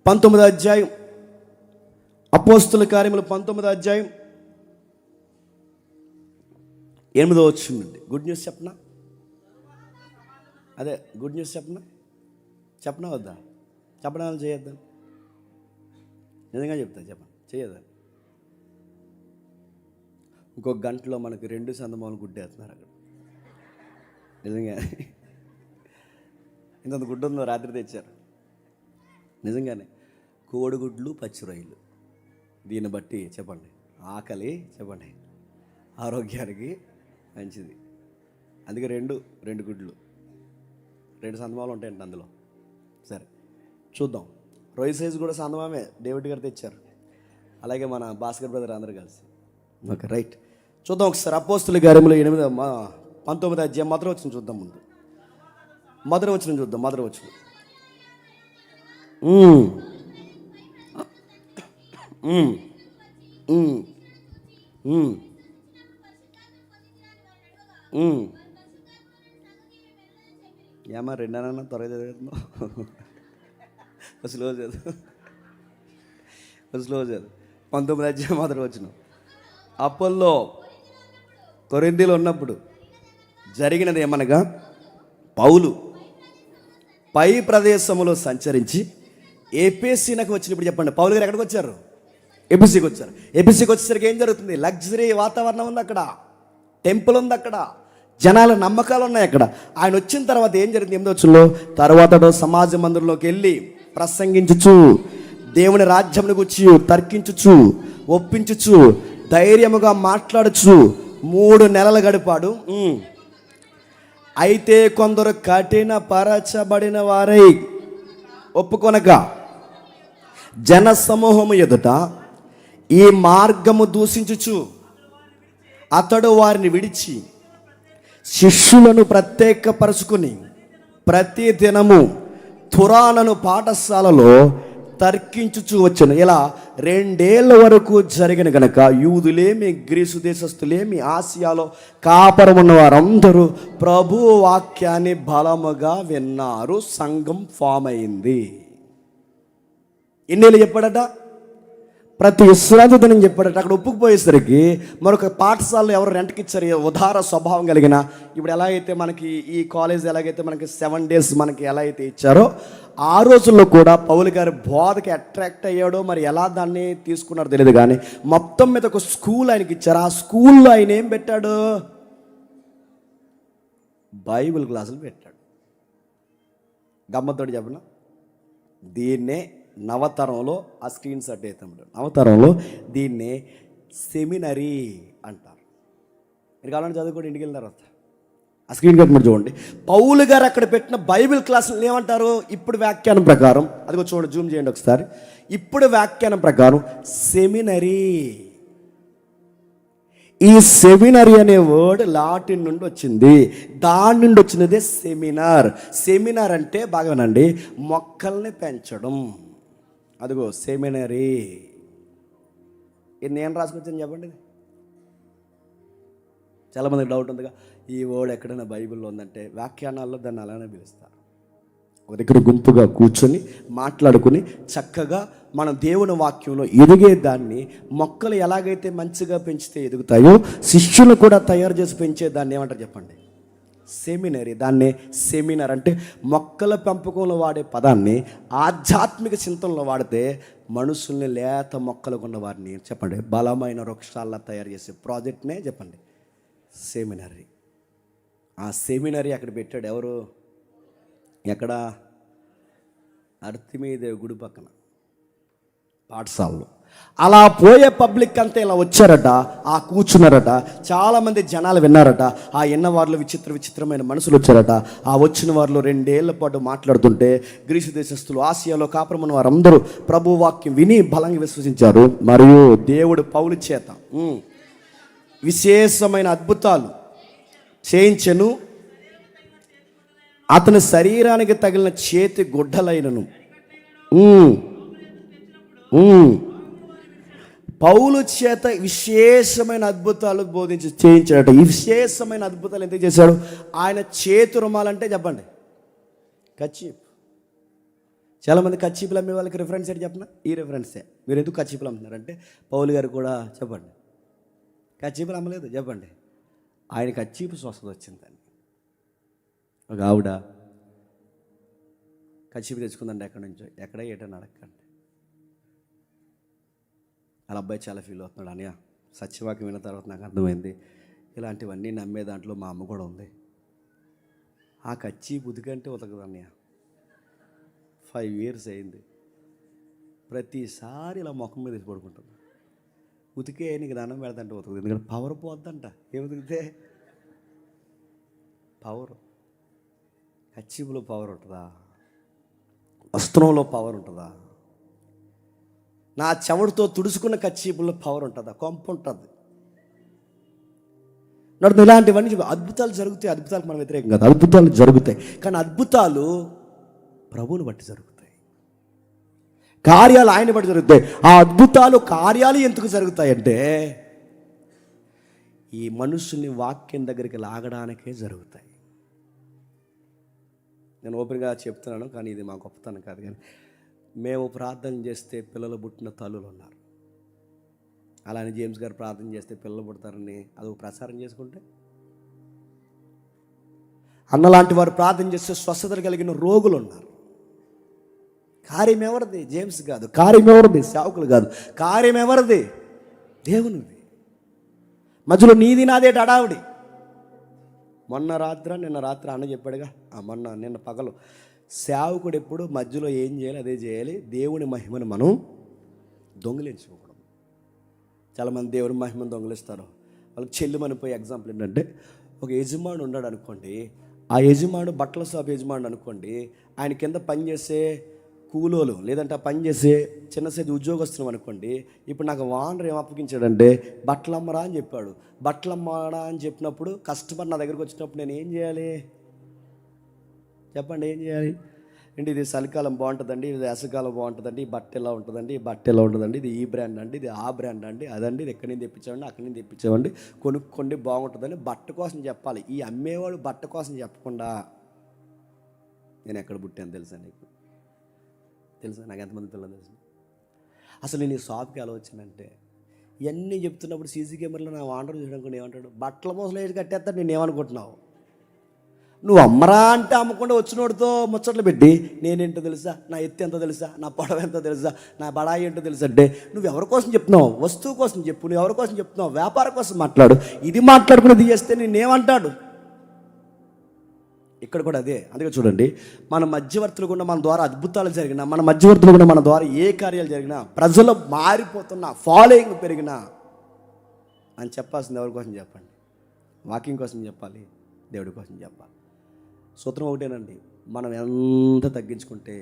19వ అధ్యాయం. అపోస్తుల కార్యములు 19వ అధ్యాయం 8వ వచనం నుండి. గుడ్ న్యూస్ చెప్పనా? అదే గుడ్ న్యూస్ చెప్పనా వద్దా? చెప్పడా చేయొద్దా? నిజంగా చెప్తా, చేయదా? ఇంకొక గంటలో మనకి 2 సందమాలు గుడ్డేస్తున్నారు అక్కడ. నిజంగా ఇంత గుడ్డు ఉందో రాత్రి తెచ్చారు. నిజంగానే కోడిగుడ్లు, పచ్చి రొయ్యలు. దీన్ని బట్టి చెప్పండి, ఆకలి చెప్పండి ఆరోగ్యానికి మంచిది. అందుకే 2 గుడ్లు 2 సందమాలు ఉంటాయండి అందులో. సరే చూద్దాం. రొయ్య సైజు కూడా సందమామే డేవిడ్ గారు తెచ్చారు. అలాగే మన భాస్కర్ బ్రదర్ అందరూ కలిసి. ఓకే రైట్, చూద్దాం ఒకసారి. అపోస్తుల కార్యములు 19వ అధ్యాయం మొదటి వచనం చూద్దాం. మొదటి వచనం చూద్దాం. మొదటి వచనం. ఏమా 2 అన్నా త్వరగా చదువుతున్నావు? స్లో చదువు. 19వ అధ్యాయం మొదటి వచనం. అపోల్లో కొరింథీలో ఉన్నప్పుడు జరిగినది ఏమనగా, పౌలు పై ప్రదేశములో సంచరించి ఏపీసీనకు వచ్చినప్పుడు చెప్పండి. పౌలు గారు ఎక్కడికి వచ్చారు? ఏపీసీకి వచ్చారు. ఏపీసీకి వచ్చేసరికి ఏం జరుగుతుంది? లగ్జరీ వాతావరణం ఉంది అక్కడ, టెంపుల్ ఉంది అక్కడ, జనాల నమ్మకాలు ఉన్నాయి అక్కడ. ఆయన వచ్చిన తర్వాత ఏం జరిగింది? 8వ వచనంలో, తర్వాత సమాజ మందిరంలోకి వెళ్ళి ప్రసంగించుచు, దేవుని రాజ్యంను గురించి తర్కించుచు, ఒప్పించుచు, ధైర్యముగా మాట్లాడుచు 3 నెలలు గడిపాడు. అయితే కొందరు కఠిన పరచబడిన వారై ఒప్పుకొనక జన సమూహము ఎదుట ఈ మార్గము దూషించుచు అతడు వారిని విడిచి శిష్యులను ప్రత్యేకపరుచుకుని ప్రతి దినము తురానను పాఠశాలలో తర్కించుచూ వచ్చాను. ఇలా 2 ఏళ్ల వరకు జరిగిన గనక యూదులేమి, గ్రీసు దేశస్తులేమి, ఆసియాలో కాపురం ఉన్న వారందరూ ప్రభు వాక్యాన్ని బలముగా విన్నారు. సంఘం ఫామ్ అయింది. ఎన్నేళ్ళు చెప్పాడట? ప్రతి విశ్రాంతి దినం చెప్పాడట. అక్కడ ఒప్పుకుపోయేసరికి మరొక పాఠశాలలో ఎవరు రెంట్కి ఇచ్చారు? ఉదార స్వభావం కలిగిన, ఇప్పుడు ఎలా అయితే మనకి ఈ కాలేజ్ ఎలాగైతే మనకి 7 days మనకి ఎలా అయితే ఇచ్చారో, ఆ రోజుల్లో కూడా పౌలు గారి బోధకి అట్రాక్ట్ అయ్యాడో మరి ఎలా దాన్ని తీసుకున్నారో తెలియదు కానీ మొత్తం మీద ఒక స్కూల్ ఆయనకి ఇచ్చారు. ఆ స్కూల్లో ఆయన ఏం పెట్టాడు? బైబిల్ క్లాసులు పెట్టాడు. గమ్మత్తోటి చెప్పిన దీన్నే నవతరంలో, ఆ స్క్రీన్ షాట్ అయితే నవతరంలో దీన్నే సెమినరీ అంటారు. మీరు కావాలని చదువుకోండి ఇంటికి వెళ్ళిన తర్వాత. ఆ స్క్రీన్ కట్ చూడండి. పౌలు గారు అక్కడ పెట్టిన బైబిల్ క్లాసులు ఏమంటారు? ఇప్పుడు వ్యాఖ్యానం ప్రకారం, అదిగో చూడండి, జూమ్ చేయండి ఒకసారి. ఇప్పుడు వ్యాఖ్యానం ప్రకారం సెమినరీ. ఈ సెమినరీ అనే వర్డ్ లాటిన్ నుండి వచ్చింది. దాని నుండి వచ్చినదే సెమినార్. సెమినార్ అంటే బాగానండి, మొక్కల్ని పెంచడం. అదిగో సెమినరీ. ఇది నేను రాసుకొచ్చాను చెప్పండి. చాలామందికి డౌట్ ఉందిగా, ఈ వర్డ్ ఎక్కడైనా బైబిల్లో ఉందంటే వ్యాఖ్యానాల్లో దాన్ని అలానే పిలుస్తారు. ఒక దగ్గర గుంపుగా కూర్చొని మాట్లాడుకుని చక్కగా మన దేవుని వాక్యంలో ఎదిగే దాన్ని, మొక్కలు ఎలాగైతే మంచిగా పెంచితే ఎదుగుతాయో శిష్యులు కూడా తయారు చేసి పెంచే దాన్ని ఏమంటారు చెప్పండి? సెమినరీ. దాన్నే సెమినార్ అంటే మొక్కల పెంపకంలో వాడే పదాన్ని ఆధ్యాత్మిక చింతనలో వాడితే మనుషుల్ని లేత మొక్కలకు ఉన్న వారిని చెప్పండి బలమైన వృక్షాల్లో తయారు చేసే ప్రాజెక్ట్నే చెప్పండి సెమినరీ. ఆ సెమినరీ అక్కడ పెట్టాడు ఎవరు? ఎక్కడ? అర్తిమీదేవి గుడి పక్కన పాఠశాలలో. అలా పోయే పబ్లిక్ అంతా ఇలా వచ్చారట, ఆ కూర్చున్నారట, చాలామంది జనాలు విన్నారట. ఆ విన్న వారిలో విచిత్రమైన మనుషులు వచ్చారట. ఆ వచ్చిన వారిలో 2 ఏళ్ల పాటు మాట్లాడుతుంటే గ్రీసు దేశస్తులు, ఆసియాలో కాపురమున్న వారందరూ ప్రభు వాక్యం విని బలంగా విశ్వసించారు. మరియు దేవుడు పౌలు చేత విశేషమైన అద్భుతాలు చేయించెను. అతని శరీరానికి తగిలిన చేతి గుడ్డలైనను పౌలు చేత విశేషమైన అద్భుతాలు బోధించి చేయించాడట. ఈ విశేషమైన అద్భుతాలు ఎందుకు చేశాడు? ఆయన చేతి రుమాలంటే చెప్పండి కచ్చీప్. చాలామంది కచ్చీపులు అమ్మే వాళ్ళకి రిఫరెన్స్ ఏంటి చెప్పిన? ఈ రిఫరెన్సే. మీరు ఎందుకు కచ్చీపులు అమ్ముతున్నారంటే పౌలు గారు కూడా చెప్పండి కచ్చీపులు అమ్మలేదు చెప్పండి. ఆయన కచ్చీపు స్వస్థత వచ్చిందని. ఒక ఆవిడ కచ్చీపు తెచ్చుకుందండి ఎక్కడి నుంచో, ఎక్కడ ఏటని అడగండి. వాళ్ళ అబ్బాయి చాలా ఫీల్ అవుతున్నాడు. అన్నయ్య సత్యవాక్యం విన్న తర్వాత నాకు అర్థమైంది, ఇలాంటివన్నీ నమ్మే దాంట్లో మా అమ్మ కూడా ఉంది. ఆ కచ్చీపు ఉతికంటే ఉతకదు అన్నయ్య. 5 years అయింది. ప్రతిసారి ఇలా ముఖం మీద వేసి పడుకుంటుంది. ఉతికే నీకు దండం పెడతంటే ఉతకదు, ఎందుకంటే పవర్ పోద్దంట. ఏం ఉతికితే పవర్. కచ్చీపులో పవర్ ఉంటుందా? వస్త్రంలో పవర్ ఉంటుందా? నా చెవుడితో తుడుచుకున్న కచ్చీపుల్లో పవర్ ఉంటుందా? కొంప ఉంటుంది. నడుతుంది. ఇలాంటివన్నీ అద్భుతాలు జరుగుతాయి. అద్భుతాలకు మనం వ్యతిరేకం కాదు, అద్భుతాలు జరుగుతాయి. కానీ అద్భుతాలు ప్రభువుని బట్టి జరుగుతాయి, కార్యాలు ఆయన బట్టి జరుగుతాయి. ఆ అద్భుతాలు కార్యాలు ఎందుకు జరుగుతాయంటే ఈ మనుషుల్ని వాక్యం దగ్గరికి లాగడానికే జరుగుతాయి. నేను ఓపెన్గా చెప్తున్నాను, కానీ ఇది మా గొప్పతనం కాదు. కానీ మేము ప్రార్థన చేస్తే పిల్లలు పుట్టిన తల్లులు ఉన్నారు. అలానే జేమ్స్ గారు ప్రార్థన చేస్తే పిల్లలు పుడతారని అదొక ప్రచారం చేసుకుంటే, అన్నలాంటి వారు ప్రార్థన చేస్తే స్వస్థతలు కలిగిన రోగులు ఉన్నారు. కార్యం ఎవరిది? జేమ్స్ కాదు. కార్యం ఎవరిది? సేవకులు కాదు. కార్యం ఎవరిది? దేవునిది. మధ్యలో నీది నాదేటి అడావిడి. నిన్న రాత్రి అన్న చెప్పాడుగా, నిన్న పగలు సేవకుడు ఎప్పుడు మధ్యలో ఏం చేయాలి అదే చేయాలి. దేవుని మహిమను మనం దొంగిలించుకోకూడదు. చాలామంది దేవుని మహిమను దొంగిలిస్తారు. వాళ్ళకి చెల్లిమనిపోయే ఎగ్జాంపుల్ ఏంటంటే, ఒక యజమానుడు ఉన్నాడు అనుకోండి. ఆ యజమానుడు బట్టల షాప్ యజమానుడు అనుకోండి. ఆయన కింద పనిచేసే కూలోలు, లేదంటే ఆ పనిచేసే చిన్న సైజు ఉద్యోగస్తులు అనుకోండి. ఇప్పుడు నాకు వానర్ ఏం అప్పగించాడంటే బట్టలు అమ్మరా అని చెప్పాడు. బట్టలు అమ్మరా అని చెప్పినప్పుడు కస్టమర్ నా దగ్గరికి వచ్చినప్పుడు నేను ఏం చేయాలి చెప్పండి? ఏం చేయాలి? ఏంటి, ఇది చలికాలం బాగుంటుందండి, ఇది వేసవికాలం బాగుంటుందండి, ఈ బట్ట ఎలా ఉంటుందండి, ఈ బట్ట ఎలా ఉంటుందండి, ఇది ఈ బ్రాండ్ అండి, ఇది ఆ బ్రాండ్ అండి, అదండి, ఇది ఎక్కడి నుంచి తెప్పించామండి, అక్కడి నుంచి తెప్పించామండి, కొనుక్కోండి బాగుంటుందని బట్ట కోసం చెప్పాలి. ఈ అమ్మేవాడు బట్ట కోసం చెప్పకుండా నేను ఎక్కడ పుట్టాను తెలుసా నీకు? తెలుసా నాకు ఎంతమంది పిల్లలు తెలుసు? అసలు నేను ఈ షాప్కి ఎలా వచ్చానంటే, ఇవన్నీ చెప్తున్నప్పుడు సీసీ కెమెరాలో నా వాండర్ చూడడానికి ఏమంటాడు, బట్టల మోసలు వేసి కట్టేస్తాడు. నేను ఏమనుకుంటున్నావు? నువ్వు అమ్మరా అంటే అమ్మకుండా వచ్చినోడితో ముచ్చట్లు పెట్టి నేనేంటో తెలుసా, నా ఎత్తు ఎంతో తెలుసా, నా పొడవ ఎంతో తెలుసా, నా బడాయి ఏంటో తెలుసా అంటే నువ్వు ఎవరి కోసం చెప్తున్నావు? వస్తువు కోసం చెప్పు. నువ్వు ఎవరి కోసం చెప్తున్నావు? వ్యాపారం కోసం మాట్లాడు. ఇది మాట్లాడుకునేది చేస్తే నేనేమంటాడు? ఇక్కడ కూడా అదే. అందుకే చూడండి, మన మధ్యవర్తులు కూడా మన ద్వారా అద్భుతాలు జరిగినా, మన మధ్యవర్తులు కూడా మన ద్వారా ఏ కార్యాలు జరిగినా, ప్రజలు మారిపోతున్నా, ఫాలోయింగ్ పెరిగినా అని చెప్పాల్సింది ఎవరి కోసం చెప్పండి? వాకింగ్ కోసం చెప్పాలి, దేవుడి కోసం చెప్పాలి. సూత్రం ఒకటేనండి, మనం ఎంత తగ్గించుకుంటే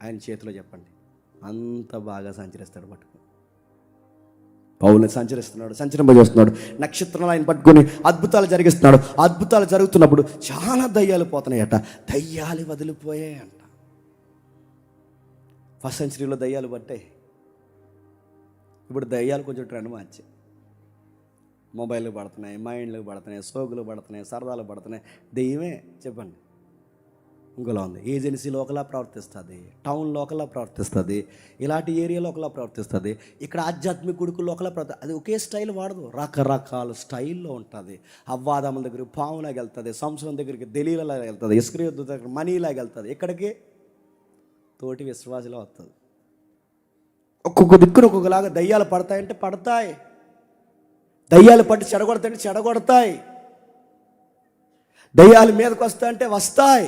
ఆయన చేతిలో చెప్పండి అంత బాగా సంచరిస్తాడు. పట్టుకుని పౌలు సంచరింపజేస్తున్నాడు. నక్షత్రాలు ఆయన పట్టుకొని అద్భుతాలు జరిగిస్తున్నాడు. అద్భుతాలు జరుగుతున్నప్పుడు చాలా దయ్యాలు పోతున్నాయట. దయ్యాలు వదిలిపోయాయంట. ఫస్ట్ సెంచరీలో దయ్యాలు పట్టాయి. ఇప్పుడు దయ్యాలు కొంచెం ట్రెండ్ మార్చి మొబైల్కి పడుతున్నాయి, మైండ్లకు పడుతున్నాయి, సోకులు పడుతున్నాయి, సరదాలు పడుతున్నాయి. దెయ్యమే చెప్పండి. ఇంకోలా ఉంది. ఏజెన్సీలో ఒకలా ప్రవర్తిస్తుంది, టౌన్లో ఒకలా ప్రవర్తిస్తుంది, ఇలాంటి ఏరియాలో ఒకలా ప్రవర్తిస్తుంది, ఇక్కడ ఆధ్యాత్మిక కొడుకుల్లో ఒకలా అది ఒకే స్టైల్ వాడదు, రకరకాల స్టైల్లో ఉంటుంది. అవ్వాదముల దగ్గరికి పావులాగా వెళ్తుంది, సంవత్సరం దగ్గరికి దెలీలాగా వెళ్తుంది, ఇస్కరియోతు దగ్గర మనీలాగా వెళ్తుంది, ఇక్కడికి తోటి విశ్వాసలో వస్తుంది. ఒక్కొక్క దిక్కును ఒక్కొక్కలాగా దయ్యాలు పడతాయంటే పడతాయి, దయ్యాలు పట్టి చెడగొడతాయంటే చెడగొడతాయి, దయ్యాలు మీదకి వస్తాయంటే వస్తాయి.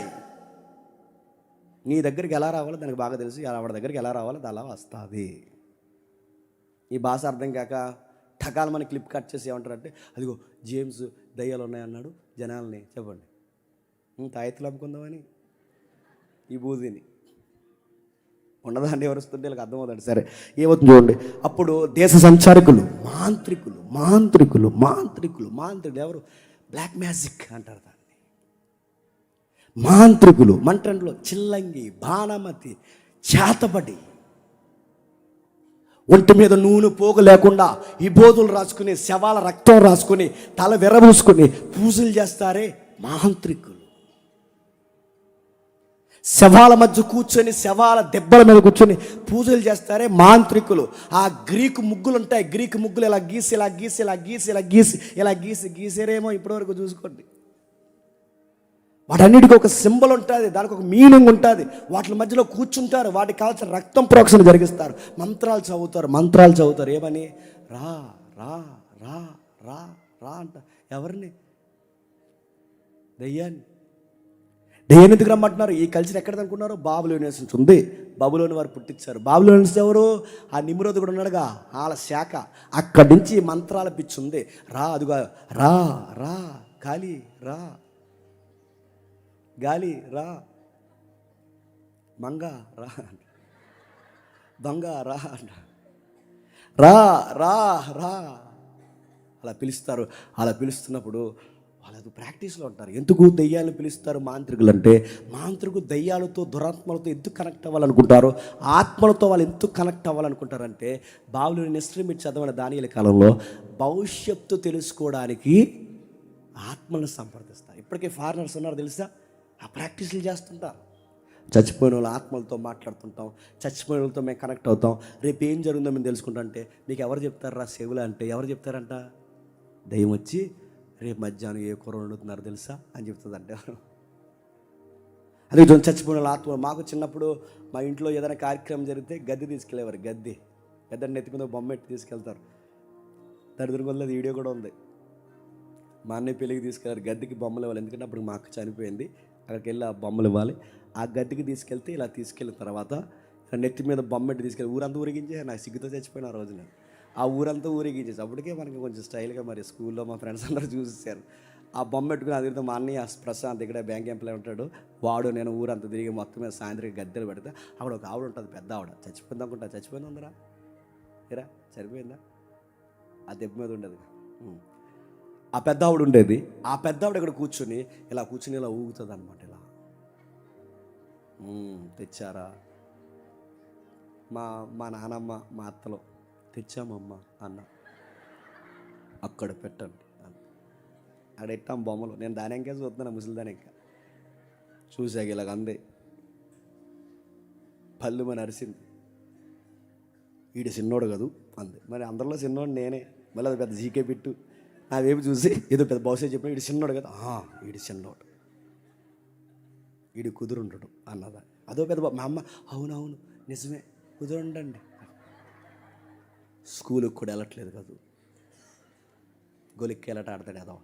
నీ దగ్గరికి ఎలా రావాలో దానికి బాగా తెలుసు. ఆవిడ దగ్గరికి ఎలా రావాలో అది అలా వస్తుంది. ఈ భాష అర్థం కాక ఠకాలు మన క్లిప్ కట్ చేసి ఏమంటారంటే, అదిగో జేమ్స్ దయ్యాలు ఉన్నాయన్నాడు జనాల్ని. చెప్పండి, తాయెత్తులు అమ్ముకుందామని ఈ బూదిని ఉండదండి. ఎవరు వస్తుంటే వీళ్ళకి అర్థమవుతుంది. సరే, ఏమవుతుంది చూడండి. అప్పుడు దేశ సంచారకులు, మాంత్రికులు ఎవరు? బ్లాక్ మ్యాజిక్ అంటారు దాన్ని. మాంత్రికులు మంటంలో చిల్లంగి, బాణమతి, చేతబడి, ఒంటి మీద నూనె పోగు లేకుండా ఈ బోధులు రాసుకుని, శవాల రక్తం రాసుకుని, తల విరబూసుకుని పూజలు చేస్తారే మాంత్రికులు. శవాల మధ్య కూర్చొని, శవాల దెబ్బల మీద కూర్చొని పూజలు చేస్తారే మాంత్రికులు. ఆ గ్రీకు ముగ్గులు ఉంటాయి, గ్రీకు ముగ్గులు ఇలా గీసి ఇలా గీసి ఇలా గీసి ఇలా గీసి ఇలా గీసి గీసారేమో ఇప్పటివరకు చూసుకోండి. వాటన్నిటికీ ఒక సింబల్ ఉంటుంది, దానికి ఒక మీనింగ్ ఉంటుంది. వాటి మధ్యలో కూర్చుంటారు, వాటికి కావాల్సిన రక్తం ప్రోక్షణ జరిగిస్తారు, మంత్రాలు చదువుతారు. ఏమని? రా రా రా రా రా అంట. ఎవరిని? దయ్యాన్ని ఎందుకు రమ్మంటున్నారు? ఈ కల్చర్ ఎక్కడ అనుకున్నారు? బాబులోనియన్స్ నుంచి ఉంది. బాబులోని వారు పుట్టించారు. బాబులోనియన్స్ ఎవరు? ఆ నిమ్రోదు కూడా ఉన్నాడుగా, వాళ్ళ శాఖ. అక్కడి నుంచి మంత్రాల పిచ్చి ఉంది. రా, అదిగా రా రా, గాలి రా, గాలి రా, మంగ రా, దొంగ రా, రా రా రా అలా పిలుస్తారు. అలా పిలుస్తున్నప్పుడు వాళ్ళది ప్రాక్టీస్లో ఉంటారు. ఎందుకు దయ్యాలను పిలుస్తారు మాంత్రికులు అంటే? మాంత్రికులు దయ్యాలతో, దురాత్మలతో ఎందుకు కనెక్ట్ అవ్వాలనుకుంటారు? ఆత్మలతో వాళ్ళు ఎందుకు కనెక్ట్ అవ్వాలనుకుంటారంటే, బాబులోని నెక్స్ట్ మీరు చదవని దానియేలు కాలంలో భవిష్యత్తు తెలుసుకోవడానికి ఆత్మలను సంప్రదిస్తారు. ఇప్పటికే ఫారినర్స్ ఉన్నారు తెలుసా, ఆ ప్రాక్టీస్లు చేస్తుంటారు. చచ్చిపోయిన వాళ్ళ ఆత్మలతో మాట్లాడుతుంటాం, చచ్చిపోయిన వాళ్ళతో మేము కనెక్ట్ అవుతాం. రేపు ఏం జరుగుతుందో మేము తెలుసుకుంటాం. అంటే మీకు ఎవరు చెప్తారా సేవలు అంటే? ఎవరు చెప్తారంట? దయ్యం వచ్చి రేపు మధ్యాహ్నం ఏ కూర వండుతున్నారు తెలుసా అని చెప్తుందంటే. అదే చచ్చిపోయిన వాళ్ళ ఆత్మ. మాకు చిన్నప్పుడు మా ఇంట్లో ఏదైనా కార్యక్రమం జరిగితే గద్దె తీసుకెళ్ళేవారు. గద్దె నెత్తి మీద బొమ్మ ఎట్టి తీసుకెళ్తారు. దరిద్రంగా అది వీడియో కూడా ఉంది. మా అన్నయ్య పెళ్ళికి తీసుకెళ్ళారు, గద్దెకి బొమ్మలు ఇవ్వాలి. ఎందుకంటే అప్పుడు మా అక్క చనిపోయింది, అక్కడికి వెళ్ళి ఆ బొమ్మలు ఇవ్వాలి. ఆ గద్దెకి తీసుకెళ్తే ఇలా తీసుకెళ్ళిన తర్వాత నెత్తి మీద బొమ్మ ఎట్టి తీసుకెళ్ళి ఊరంతా ఊరిగించే. నాకు సిగ్గుతో చచ్చిపోయిన ఆ రోజున ఆ ఊరంతా ఊరేగించేసి. అప్పటికే మనకి కొంచెం స్టైల్గా మరి స్కూల్లో మా ఫ్రెండ్స్ అందరూ చూసేసారు. ఆ బొమ్మ పెట్టుకుని అది మా అన్నయ్య ప్రశాంత్ ఇక్కడ బ్యాంక్ ఎంప్లాయ్ ఉంటాడు, వాడు నేను ఊరంతా తిరిగి మొత్తం మీద సాయంత్రం గద్దెలు పెడితే అక్కడ ఒక ఆవిడ ఉంటుంది, పెద్ద ఆవిడ. చచ్చిపోయింది అనుకుంటా. చచ్చిపోయింది ఉందరా ఏరా, చనిపోయిందా? ఆ దెబ్బ మీద ఉండేది ఆ పెద్ద ఆవిడ ఉండేది. ఆ పెద్ద ఆవిడ ఇక్కడ కూర్చొని ఇలా ఊగుతుంది అనమాట. ఇలా తెచ్చారా? మా నానమ్మ మా అత్తలో తెచ్చామమ్మ అన్న. అక్కడ పెట్టండి అన్న. అక్కడ ఎట్టాం బొమ్మలు. నేను దాని ఇంకా చూస్తున్నాను, ముసలిదాని ఇంకా చూసాక ఇలాగ అంది. పళ్ళు మన అరిసింది. వీడు చిన్నోడు కదూ అంది. మరి అందరిలో చిన్నోడు నేనే. మళ్ళీ అది పెద్ద జీకే పెట్టు నా వైపు చూసి ఏదో పెద్ద బహుశా చెప్పిన వీడు చిన్నోడు కదా. వీడు చిన్నోడు, వీడు కుదురుండడు అన్నదా. అదో పెద్ద మా అమ్మ అవునవును నిజమే కుదురుండండి. స్కూల్కి కూడా వెళ్ళట్లేదు కాదు, గొలిక్కి వెళ్ళట ఆడతాడు ఏదో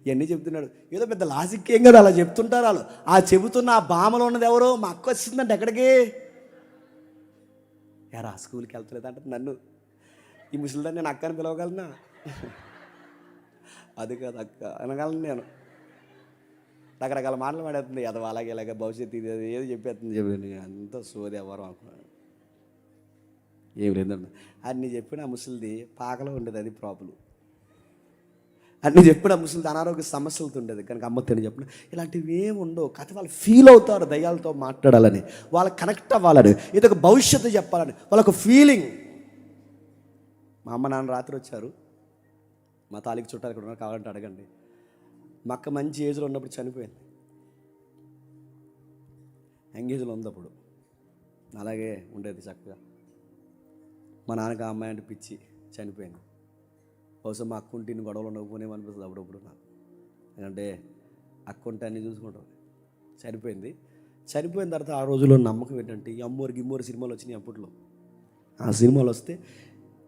ఇవన్నీ చెప్తున్నాడు. ఏదో పెద్ద లాజిక్ ఏం కదా అలా చెప్తుంటారు వాళ్ళు. ఆ చెబుతున్న ఆ బామలో ఉన్నది ఎవరు? మా అక్క వచ్చిందంటే ఎక్కడికి? యారా స్కూల్కి వెళ్తలేదు అంటే నన్ను ఈ ముసలిదాన్ని నేను అక్కని పిలవగలనా? అది కాదు అక్క అనగలను నేను. రకరకాల మాటలు మాడేస్తుంది, అది అలాగే ఇలాగే భవిష్యత్తు ఇది అది ఏదో చెప్పేస్తుంది. చెప్పి అంత సోది ఎవరు అనుకున్నాను. ఏమి లేదండి, అన్నీ చెప్పిన ముసలిది పాకలో ఉండేది, అది ప్రాబ్లం. అన్నీ చెప్పిన ముసలిది అనారోగ్య సమస్యలతో ఉండేది. కనుక అమ్మతోని చెప్పిన ఇలాంటివి ఏమి ఉండవు. కథ వాళ్ళు ఫీల్ అవుతారు, దయ్యాలతో మాట్లాడాలని, వాళ్ళకి కనెక్ట్ అవ్వాలని, ఇదొక భవిష్యత్తు చెప్పాలని వాళ్ళకు ఫీలింగ్. మా అమ్మ నాన్న రాత్రి వచ్చారు, మా తాలికి చుట్టాలు ఇక్కడ ఉన్నారు, కావాలంటే అడగండి. మా అక్క మంచి ఏజ్లో ఉన్నప్పుడు చనిపోయింది, ఎంగేజ్లో ఉంది అప్పుడు, అలాగే ఉండేది చక్కగా. మా నాన్నకి ఆ అమ్మాయి అంటే పిచ్చి, చనిపోయింది. బహుశా మా అక్క ఉంటే ఇన్ని గొడవలు ఉండకపోనేమనిపిస్తుంది అప్పుడప్పుడు నాకు, ఎందుకంటే అక్క ఉంటే అన్నీ చూసుకుంటాం. చనిపోయింది. చనిపోయిన తర్వాత ఆ రోజుల్లో నమ్మకం ఏంటంటే ఈ అమ్మోరు గిమ్మోరు సినిమాలు వచ్చినాయి అప్పట్లో. ఆ సినిమాలు వస్తే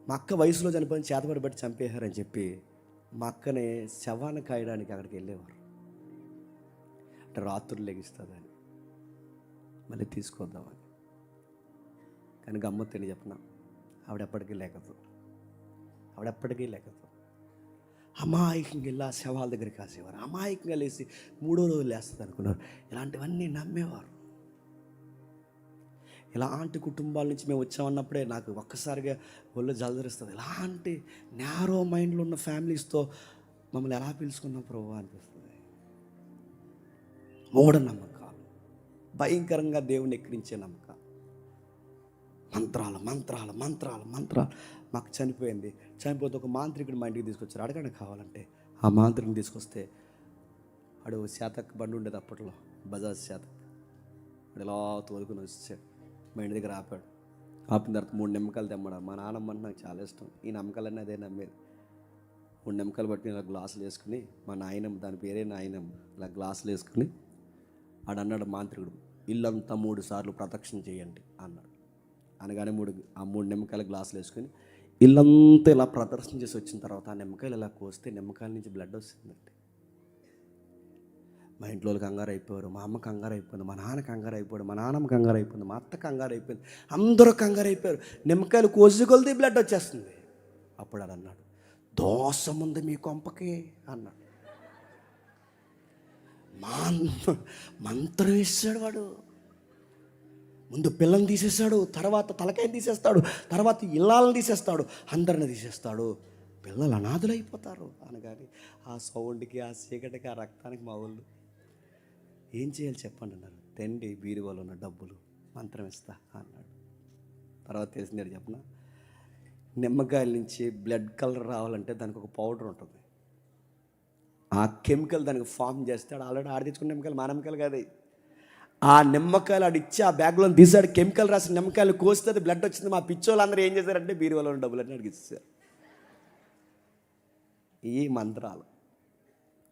మా అక్క వయసులో చనిపోయిన చేతబడి బట్టి చంపేశారని చెప్పి మా అక్కని శవాన్ని కాయడానికి అక్కడికి వెళ్ళేవారు. అంటే రాత్రులు లెగిస్తుందని, మళ్ళీ తీసుకొద్దామని. కానీ గమ్మత్తని చెప్పిన ఆవిడెప్పటికీ లేకదు. అమాయకంగా వెళ్ళి ఆ శవాల దగ్గరికి కాసేవారు. అమాయకంగా లేచి 3వ రోజు లేస్తుంది అనుకున్నారు. ఇలాంటివన్నీ నమ్మేవారు. ఇలాంటి కుటుంబాల నుంచి మేము వచ్చామన్నప్పుడే నాకు ఒక్కసారిగా ఒళ్ళు జలదరిస్తుంది. ఇలాంటి నేరో మైండ్లో ఉన్న ఫ్యామిలీస్తో మమ్మల్ని ఎలా పిలుచుకున్నాం ప్రభు అనిపిస్తుంది. మూఢనమ్మకాలు, భయంకరంగా దేవుని ఎక్కిరించే నమ్మకాలు, మంత్రాలు. మాకు చనిపోతే ఒక మాంత్రికుడు మా ఇంటికి తీసుకొచ్చారు. అడగండి కావాలంటే. ఆ మాంత్రికుని తీసుకొస్తే వాడు శాతక్ బండి ఉండేది అప్పట్లో, బజాజ్ శాతక్. వాడు ఎలా తోలుకుని వచ్చాడు, మా ఇంటి దగ్గర ఆపాడు. ఆపిన తర్వాత 3 నిమ్మకాయలు తెమ్మడా. మా నాన్నమ్మ అంటే నాకు చాలా ఇష్టం, ఈ నిమ్మకాయలన్నీ అదే నమ్మేది. 3 నిమ్మకాయలు పట్టుకుని ఇలా గ్లాసులు వేసుకుని, మా నాయనమ్మ, దాని పేరే నాయనమ్మ, ఇలా గ్లాసులు వేసుకుని ఆడు అన్నాడు మాంత్రికుడు, ఇల్లంతా 3 సార్లు ప్రదక్షిణ చేయండి అన్నాడు. అనగానే 3 నిమ్మకాయల గ్లాసులు వేసుకొని ఇల్లంతా ఇలా ప్రదర్శన చేసి వచ్చిన తర్వాత ఆ నిమ్మకాయలు ఇలా కోస్తే నిమ్మకాయల నుంచి బ్లడ్ వస్తుందండి. మా ఇంట్లో వాళ్ళు కంగారు అయిపోయారు, మా అమ్మ కంగారు అయిపోయింది, మా నాన్న కంగారు అయిపోయాడు, మా నాన్నమ్మ కంగారు అయిపోయింది, మా అత్త కంగారు అయిపోయింది, అందరూ కంగారు అయిపోయారు. నిమ్మకాయలు కోసి కొలితే బ్లడ్ వచ్చేస్తుంది. అప్పుడు అది అన్నాడు, దోషం ఉంది మీ కొంపకి అన్నాడు. మంత్రం వేసాడు వాడు. ముందు పిల్లని తీసేస్తాడు, తర్వాత తలకాయని తీసేస్తాడు, తర్వాత ఇళ్ళాలను తీసేస్తాడు, అందరిని తీసేస్తాడు. పిల్లలు అనాథులు అయిపోతారు అనగాని ఆ సౌండ్కి, ఆ చీకటికి, ఆ రక్తానికి మా వాళ్ళు ఏం చేయాలి చెప్పండి అన్నారు. తండ్రి బీరువాలో ఉన్న డబ్బులు మంత్రం ఇస్తా అన్నాడు. తర్వాత తెలిసింది చెప్పిన, నిమ్మకాయల నుంచి బ్లడ్ కలర్ రావాలంటే దానికి ఒక పౌడర్ ఉంటుంది. ఆ కెమికల్ దానికి ఫామ్ చేస్తాడు. ఆల్రెడీ తెచ్చుకున్న నిమ్మకాయలు మా నిమ్మకాయలు కాదు. ఆ నిమ్మకాయలు ఆడిచ్చి ఆ బ్యాగ్లో తీసాడు, కెమికల్ రాసిన నిమ్మకాయలు కోస్తే అది బ్లడ్ వచ్చింది. మా పిచ్చోళ్ళు అందరూ ఏం చేశారంటే బీరువాలో ఉన్న డబ్బులన్నీ అడిగిస్తారు. ఈ మంత్రాలు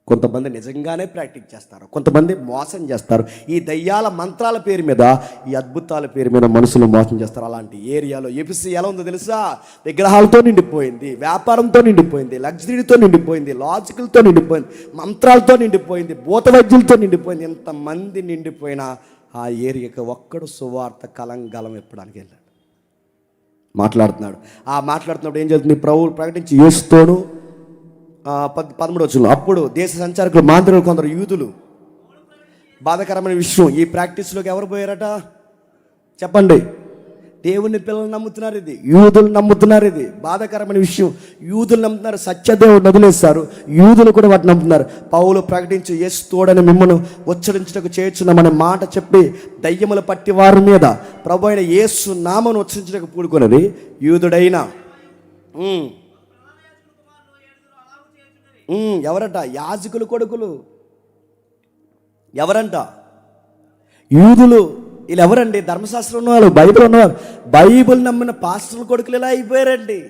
కొంతమంది నిజంగానే ప్రాక్టీస్ చేస్తారు, కొంతమంది మోసం చేస్తారు. ఈ దయ్యాల మంత్రాల పేరు మీద, ఈ అద్భుతాల పేరు మీద మనుషులు మోసం చేస్తారు. అలాంటి ఏరియాలో ఎపిసి ఎలా ఉందో తెలుసా? విగ్రహాలతో నిండిపోయింది, వ్యాపారంతో నిండిపోయింది, లగ్జరీతో నిండిపోయింది, లాజికల్తో నిండిపోయింది, మంత్రాలతో నిండిపోయింది, భూత వైద్యులతో నిండిపోయింది. ఎంతమంది నిండిపోయినా ఆ ఏరియాకి ఒక్కడు సువార్త కలంగలం ఎప్పడానికి వెళ్ళాడు, మాట్లాడుతున్నాడు. ఆ మాట్లాడుతున్నప్పుడు ఏం జరుగుతుంది? ప్రభువు ప్రకటించి యేసుతోను 13వ వచనంలో, అప్పుడు దేశ సంచారకులు మాంత్రికులు కొందరు యూదులు, బాధాకరమైన విషయం, ఈ ప్రాక్టీస్లోకి ఎవరు పోయారట చెప్పండి? దేవుని పిల్లలు నమ్ముతున్నారు, ఇది యూదులు నమ్ముతున్నారు. ఇది బాధాకరమైన విషయం. యూదులు నమ్ముతున్నారు, సత్యదేవుడు వదిలేస్తారు, యూదులు కూడా వాటిని నమ్ముతున్నారు. పౌలు ప్రకటించి యేసు తోడని మిమ్మల్ని ఉచ్చరించటకు చేర్చున్నామనే మాట చెప్పి దయ్యములు పట్టి వారి మీద ప్రభు అయిన యేసు నామను ఉచ్చరించటకు పూడుకున్నది యూదుడైన ఎవరట? యాజకులు కొడుకులు. ఎవరంట? యూదులు. వీళ్ళు ఎవరండి? ధర్మశాస్త్రం ఉన్నవాళ్ళు, బైబిల్ ఉన్నవారు. బైబిల్ నమ్మిన పాస్టర్ల కొడుకులు ఎలా అయిపోయారండి?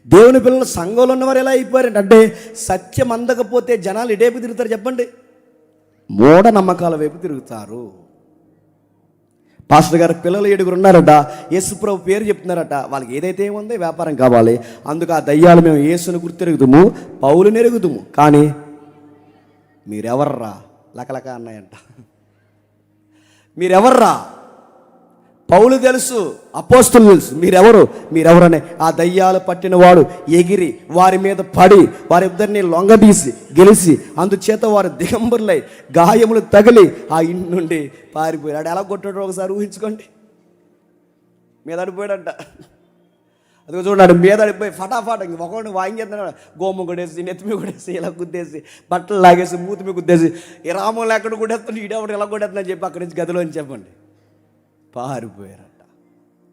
దేవుని పిల్లలు సంఘంలో ఉన్నవారు ఎలా అయిపోయారండి? అంటే సత్యం అందకపోతే జనాలు ఎటేపు తిరుగుతారు చెప్పండి? మూఢ నమ్మకాల వైపు తిరుగుతారు. పాస్టర్ గారి పిల్లలు 7 ఉన్నారట, యేసుప్రభు పేరు చెప్తున్నారట. వాళ్ళకి ఏదైతే ఏముందో వ్యాపారం కావాలి. అందుకు ఆ దయ్యాలు మేము యేసుని గుర్తెరుగుదుము, పౌలుని ఎరుగుదుము, కానీ మీరెవర్రా లకలక అన్నాయంట. మీరెవర్రా? పౌలు తెలుసు, అపోస్తులు తెలుసు, మీరెవరనే ఆ దయ్యాలు పట్టిన వాడు ఎగిరి వారి మీద పడి వారిద్దరిని లొంగదీసి గెలిచి అందుచేత వారు దిగంబరులై గాయములు తగిలి ఆ ఇంటి నుండి పారిపోయాడు. ఎలా కొట్టాడు ఒకసారి ఊహించుకోండి. మీద అడిపోయాడంట. అదిగో చూడండి, మీద అడిపోయి ఫటాఫట ఒకటి వాయించేస్తున్నాడు. గోము కొట్టేసి, నెత్తిమి కొట్టేసి, ఇలా గుద్దేసి, బట్టలు లాగేసి, మూతిమి గుద్దేసి, ఈ రాములు ఎక్కడ కొట్టేస్తున్నాడు, ఈడెవడు ఇలా కొట్టేస్తుందని చెప్పి అక్కడి నుంచి గదిలో అని చెప్పండి పారిపోయారంట.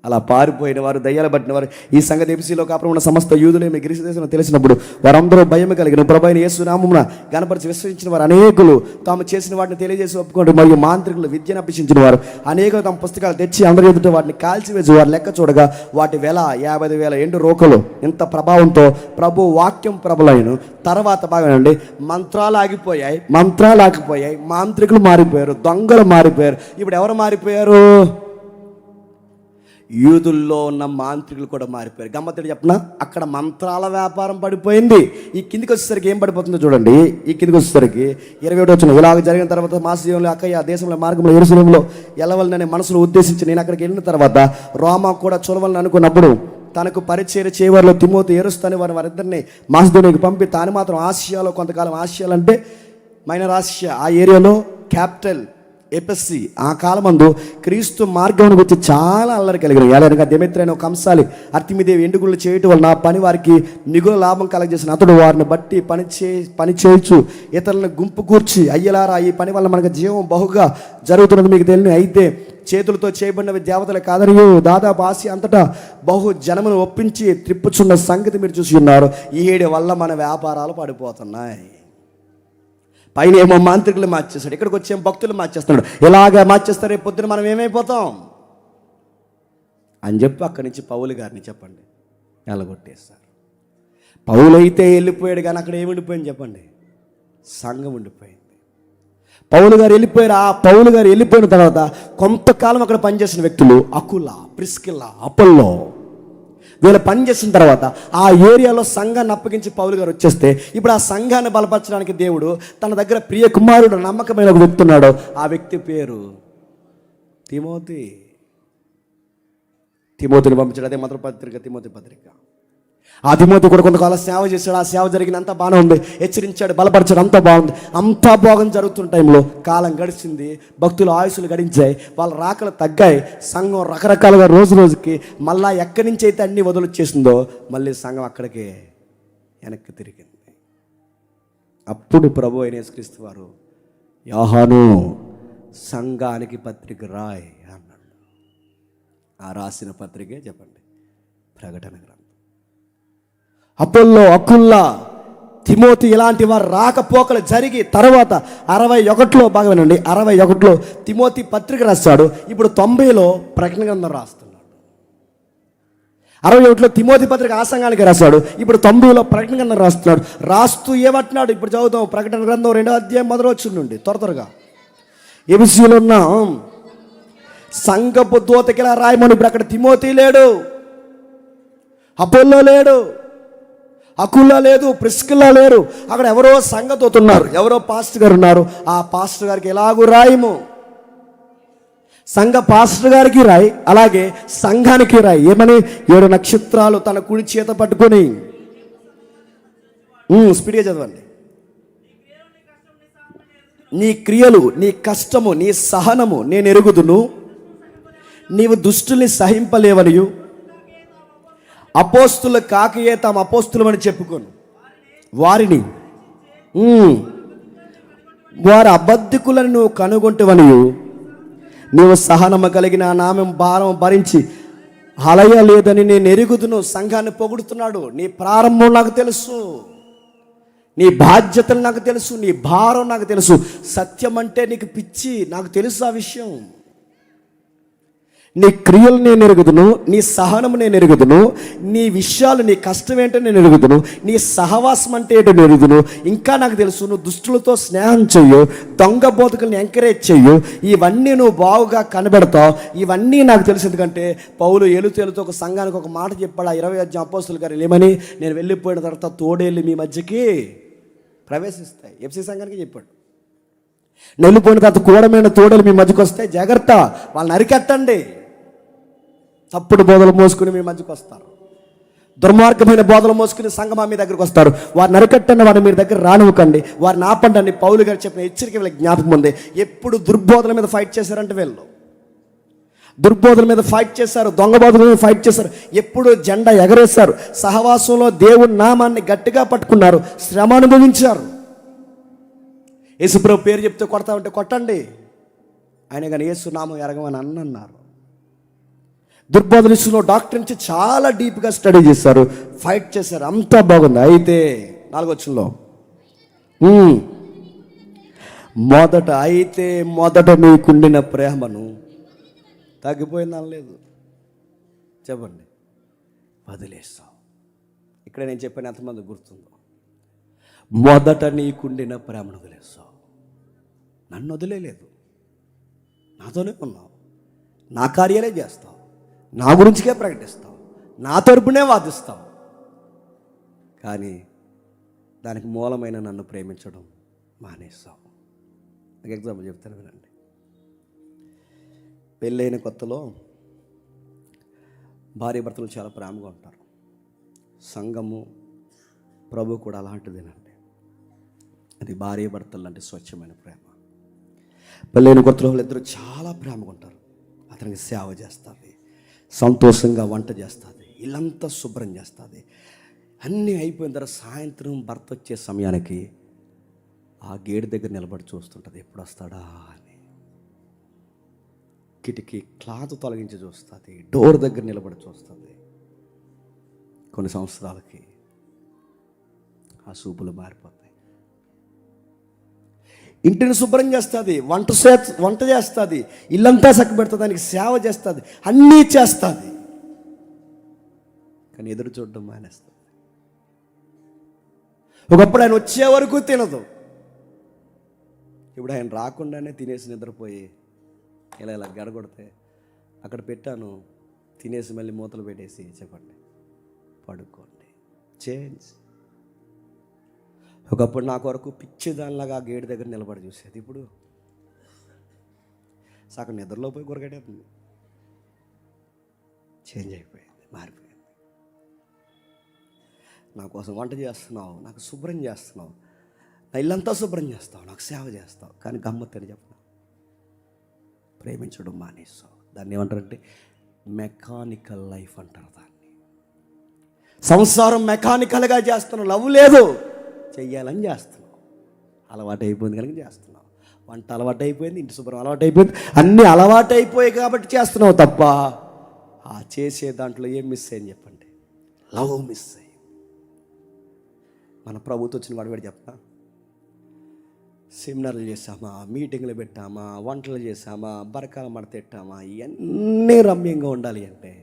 అలా పారిపోయిన వారు, దయ్యాలు పట్టిన వారు, ఈ సంగతి ఎపిసిలో కాపురం ఉన్న సమస్త యూదులేమి గ్రీసు దేశంలో తెలిసినప్పుడు వారందరూ భయం కలిగిన ప్రభువైన యేసు నామమున గణపరిచి విశ్వసించిన వారు అనేకులు తాము చేసిన వాటిని తెలియజేసి ఒప్పుకోండి. మరియు మాంత్రికులు విద్యను అభ్యసించిన వారు అనేకులు తమ పుస్తకాలు తెచ్చి అందరి ఎదుట వాటిని కాల్చివేసి వారు లెక్క చూడగా వాటి వెల 50,000 ఎండు రోకలు. ఇంత ప్రభావంతో ప్రభు వాక్యం ప్రబలైన తర్వాత బాగానండి మంత్రాలు ఆగిపోయాయి, మాంత్రికులు మారిపోయారు, దొంగలు మారిపోయారు. ఇప్పుడు ఎవరు మారిపోయారు? యూదుల్లో ఉన్న మాంత్రికులు కూడా మారిపోయారు. గమ్మత్తు చెప్పనా, అక్కడ మంత్రాల వ్యాపారం పడిపోయింది. ఈ కిందికి వచ్చేసరికి ఏం పడిపోతుందో చూడండి. ఈ కిందికి వచ్చేసరికి 21 వచ్చిన ఇలాగ జరిగిన తర్వాత మాసిదోనియ, అక్కయ దేశంలో మార్గంలో యెరూషలేములో ఎలవలననే మనసులో ఉద్దేశించి నేను అక్కడికి వెళ్ళిన తర్వాత రోమా కూడా చూడవలని అనుకున్నప్పుడు తనకు పరిచయం చేయవారిలో తిమోతి ఏరుస్తాని వారిద్దరిని మాసిదోనియాకి పంపి తాను మాత్రం ఆసియాలో కొంతకాలం, ఆసియాలు అంటే మైనర్ ఆసియా, ఆ ఏరియాలో క్యాపిటల్ ఎపిసి, ఆ కాలమందు క్రీస్తు మార్గం వచ్చి చాలా అల్లరి కలిగిన ఎలాగనగా దెమెత్రి అనే ఒక కంసాలి అర్తిమిదేవి ఎండుగులు చేయటం వలన పని వారికి మిగులు లాభం కలగజేసిన అతడు వారిని బట్టి పని చేయొచ్చు ఇతరులను గుంపు కూర్చి, అయ్యలారా ఈ పని వల్ల మనకు జీవం బహుగా జరుగుతున్నది మీకు తెలియని, అయితే చేతులతో చేయబడినవి దేవతలు కాదనియు దాదాపు ఆసియా అంతటా బహు జనమును ఒప్పించి త్రిప్పుచున్న సంగతి మీరు చూసి ఉన్నారు. ఈ ఏడు వల్ల మన వ్యాపారాలు పడిపోతున్నాయి. పైన ఏమో మాంత్రికులు మార్చేస్తాడు, ఇక్కడికి వచ్చే భక్తులు మార్చేస్తున్నాడు. ఇలాగ మార్చేస్తారు, రేపు పొద్దున మనం ఏమైపోతాం అని చెప్పి అక్కడి నుంచి పౌలు గారిని చెప్పండి ఎలగొట్టేస్తారు. పౌలు అయితే వెళ్ళిపోయాడు, కానీ అక్కడ ఏమి ఉండిపోయింది చెప్పండి? సంఘం ఉండిపోయింది. పౌలు గారు వెళ్ళిపోయారు. ఆ పౌలు గారు వెళ్ళిపోయిన తర్వాత కొంతకాలం అక్కడ పనిచేసిన వ్యక్తులు అకులా, ప్రిస్కిల్లా, అపోల్లో వీళ్ళు పనిచేసిన తర్వాత ఆ ఏరియాలో సంఘాన్ని అప్పగించి పౌలు గారు వచ్చేస్తే ఇప్పుడు ఆ సంఘాన్ని బలపరచడానికి దేవుడు తన దగ్గర ప్రియ కుమారుడు, నమ్మకమైన ఒక వ్యక్తి ఉన్నాడు. ఆ వ్యక్తి పేరు తిమోతిని పంపించాడు. అదే మొదటి పత్రిక, తిమోతి పత్రిక. ఆ తిమోతి కూడా కొంతకాలం సేవ చేశాడు. ఆ సేవ జరిగిన అంతా బాగానే ఉంది, హెచ్చరించాడు, బలపరిచాడు, అంతా బాగుంది. అంతా బాగా జరుగుతున్న టైంలో కాలం గడిచింది, భక్తులు ఆయుసులు గడించాయి, వాళ్ళ రాకలు తగ్గాయి, సంఘం రకరకాలుగా రోజు రోజుకి మళ్ళా ఎక్కడి నుంచి అయితే అన్ని వదిలిచ్చేసిందో మళ్ళీ సంఘం అక్కడికే వెనక్కి తిరిగింది. అప్పుడు ప్రభు అయిన యేసుక్రీస్తు వారు యోహాను సంఘానికి పత్రిక రాయ్ అన్నాడు. ఆ రాసిన పత్రికే చెప్పండి ప్రకటన గ్రంథం. అపోల్లో, అకుల్లా, తిమోతి ఇలాంటి వారు రాకపోకలు జరిగి తర్వాత 61లో బాగా వినండి, 61లో తిమోతి పత్రిక రాస్తాడు. ఇప్పుడు 90లో ప్రకటన గ్రంథం రాస్తున్నాడు. 61లో తిమోతి పత్రిక ఆ సంఘానికి రాస్తాడు. ఇప్పుడు 90లో ప్రకటన గ్రంథం రాస్తున్నాడు. రాస్తూ ఏమంటున్నాడు ఇప్పుడు చదువుతాం. ప్రకటన గ్రంథం 2వ అధ్యాయం మొదటి వచనం నుండి త్వరగా ఎబిసిలో ఉన్న సంఘపు దూతకి ఇలా రాయమని. ఇప్పుడు అక్కడ తిమోతి లేడు, అపోల్లో లేడు, అకులా లేదు, ప్రిస్కిల్లా లేరు. అక్కడ ఎవరో సంఘదూత ఉన్నారు, ఎవరో పాస్టర్ గారు ఉన్నారు. ఆ పాస్టర్ గారికి ఎలాగూ రాయము, సంఘ పాస్టర్ గారికి రాయి, అలాగే సంఘానికి రాయి. ఏమని? 7 నక్షత్రాలు తన కుడి చేత పట్టుకొని, స్పీడ్గా చదవండి. నీ క్రియలు, నీ కష్టము, నీ సహనము నేను ఎరుగుదును, నీవు దుష్టుల్ని సహింపలేవనియు అపోస్తులు కాకయే తాము అపోస్తులమని చెప్పుకోను వారిని వారి అబద్ధికులను నువ్వు కనుగొంటువనియు నీవు సహనము కలిగిన నామం భారం భరించి అలయ లేదని నేను ఎరుగుదును. సంఘాన్ని పొగుడుతున్నాడు. నీ ప్రారంభం నాకు తెలుసు, నీ బాధ్యతలు నాకు తెలుసు, నీ భారం నాకు తెలుసు. సత్యం అంటే నీకు పిచ్చి, నాకు తెలుసు ఆ విషయం. నీ క్రియలు నేను ఎరుగుదును, నీ సహనము నేను ఎరుగుదును, నీ విషయాలు, నీ కష్టం ఏంటో నేను ఎరుగుదును, నీ సహవాసం అంటే ఏంటో నేను ఎరుగుదును. ఇంకా నాకు తెలుసు నువ్వు దుష్టులతో స్నేహం చెయ్యు, దొంగ బోధకుల్ని ఎంకరేజ్ చెయ్యు, ఇవన్నీ నువ్వు బాగుగా కనబెడతావు. ఇవన్నీ నాకు తెలుసు. ఎందుకంటే పౌలు ఏలుతేలుతో ఒక సంఘానికి ఒక మాట చెప్పాడు. ఆ 20 అధ్యాయం అపోస్తుల గారు ఏమని? నేను వెళ్ళిపోయిన తర్వాత తోడేళ్ళు మీ మధ్యకి ప్రవేశిస్తాయి. ఎఫ్సి సంఘానికి చెప్పాడు. వెళ్ళిపోయిన తర్వాత కూడమైన తోడేలు మీ మధ్యకి వస్తాయి, జాగ్రత్త, వాళ్ళని అరికెట్టండి. తప్పుడు బోధలు మోసుకుని మీ మధ్యకు వస్తారు. దుర్మార్గమైన బోధలు మోసుకుని సంఘమా మీ దగ్గరకు వస్తారు. వారిని అరికట్టండి, వారిని మీరు దగ్గర రానివ్వకండి, వారిని ఆపండి అని పౌలు గారు చెప్పిన హెచ్చరిక వీళ్ళకి జ్ఞాపకం ఉంది. ఎప్పుడు దుర్బోధల మీద ఫైట్ చేశారంటే వీళ్ళు దుర్బోధల మీద ఫైట్ చేశారు, దొంగ బోధల మీద ఫైట్ చేశారు, ఎప్పుడు జెండా ఎగరేశారు, సహవాసంలో దేవుని నామాన్ని గట్టిగా పట్టుకున్నారు, శ్రమ అనుభవించారు. యేసుప్రభు పేరు చెప్తే కొడతా ఉంటే కొట్టండి, ఆయన కానీ యేసు నామం ఎరగమని అన్నారు. దుర్బోధనిస్తున్న డాక్టర్ చాలా డీప్గా స్టడీ చేశారు, ఫైట్ చేశారు, అంతా బాగుంది. అయితే 4వ వచనంలో మొదట నీకుండిన ప్రేమను తగ్గిపోయిందని లేదు, చెప్పండి, వదిలేస్తావు. ఇక్కడ నేను చెప్పాను, ఎంతమంది గుర్తుందో? మొదట నీకుండిన ప్రేమను వదిలేస్తావు. నన్ను వదిలేదు, నాతోనే ఉన్నావు, నా కార్యాలే చేస్తావు, నా గురించికే ప్రకటిస్తావు, నా తరపునే వాదిస్తావు, కానీ దానికి మూలమైన నన్ను ప్రేమించడం మానేస్తావు. నాకు ఎగ్జాంపుల్ చెప్తాను వినండి. పెళ్ళైన కొత్తలో భార్య భర్తలు చాలా ప్రేమగా ఉంటారు. సంఘము, ప్రభు కూడా అలాంటిదేనండి. అది భార్య భర్తలు అంటే స్వచ్ఛమైన ప్రేమ. పెళ్ళైన కొత్తలో వాళ్ళిద్దరూ చాలా ప్రేమగా ఉంటారు. అతనికి సేవ చేస్తుంది, సంతోషంగా వంట చేస్తుంది, ఇల్లంతా శుభ్రం చేస్తుంది. అన్నీ అయిపోయిన తర్వాత సాయంత్రం భర్త వచ్చే సమయానికి ఆ గేటు దగ్గర నిలబడి చూస్తుంటుంది, ఎప్పుడు వస్తాడా అని. కిటికీ క్లాత్ తొలగించి చూస్తుంది, డోర్ దగ్గర నిలబడి చూస్తుంది. కొన్ని సంవత్సరాలకి ఆ సూపులు మారిపోతాయి. ఇంటిని శుభ్రం చేస్తుంది, వంట చేస్తుంది, ఇల్లంతా చక్కబెడుతుంది, దానికి సేవ చేస్తుంది, అన్నీ చేస్తుంది, కానీ ఎదురు చూడడం మానేస్తుంది. ఒకప్పుడు ఆయన వచ్చే వరకు తినదు, ఇప్పుడు ఆయన రాకుండానే తినేసి నిద్రపోయి ఇలా గడగొడితే అక్కడ పెట్టాను, తినేసి మళ్ళీ మూతలు పెట్టేసి చెప్పండి పడుకోండి, చేంజ్. ఒకప్పుడు నా కొరకు పిచ్చి దానిలాగా ఆ గేటు దగ్గర నిలబడి చూసేది, ఇప్పుడు సగం నిద్రలో పోయి కొరగడేస్తుంది. చేంజ్ అయిపోయింది, మారిపోయింది. నా కోసం వంట చేస్తున్నావు, నాకు శుభ్రం చేస్తున్నావు, నా ఇల్లంతా శుభ్రం చేస్తావు, నాకు సేవ చేస్తావు, కానీ గమ్మత్తని చెప్పను, ప్రేమించడం మానేస్తావు. దాన్ని ఏమంటారంటే మెకానికల్ లైఫ్ అంటారు. దాన్ని సంసారం మెకానికల్గా చేస్తున్నావు, లవ్ లేదు, చెయ్యాలని చేస్తున్నావు, అలవాటు అయిపోయింది కనుక చేస్తున్నావు. వంట అలవాటు అయిపోయింది, ఇంటి శుభ్రం అలవాటు అయిపోయింది, అన్నీ అలవాటు అయిపోయాయి కాబట్టి చేస్తున్నావు తప్ప ఆ చేసే దాంట్లో ఏం మిస్ అయ్యింది చెప్పండి? లవ్ మిస్ అయ్యి. మన ప్రభుత్వం వచ్చిన వాడు కూడా చెప్పనా, సెమినార్లు చేసామా, మీటింగ్లు పెట్టామా, వంటలు చేసామా, బరకాల మడతెట్టామా, ఇవన్నీ రమ్యంగా ఉండాలి అంటే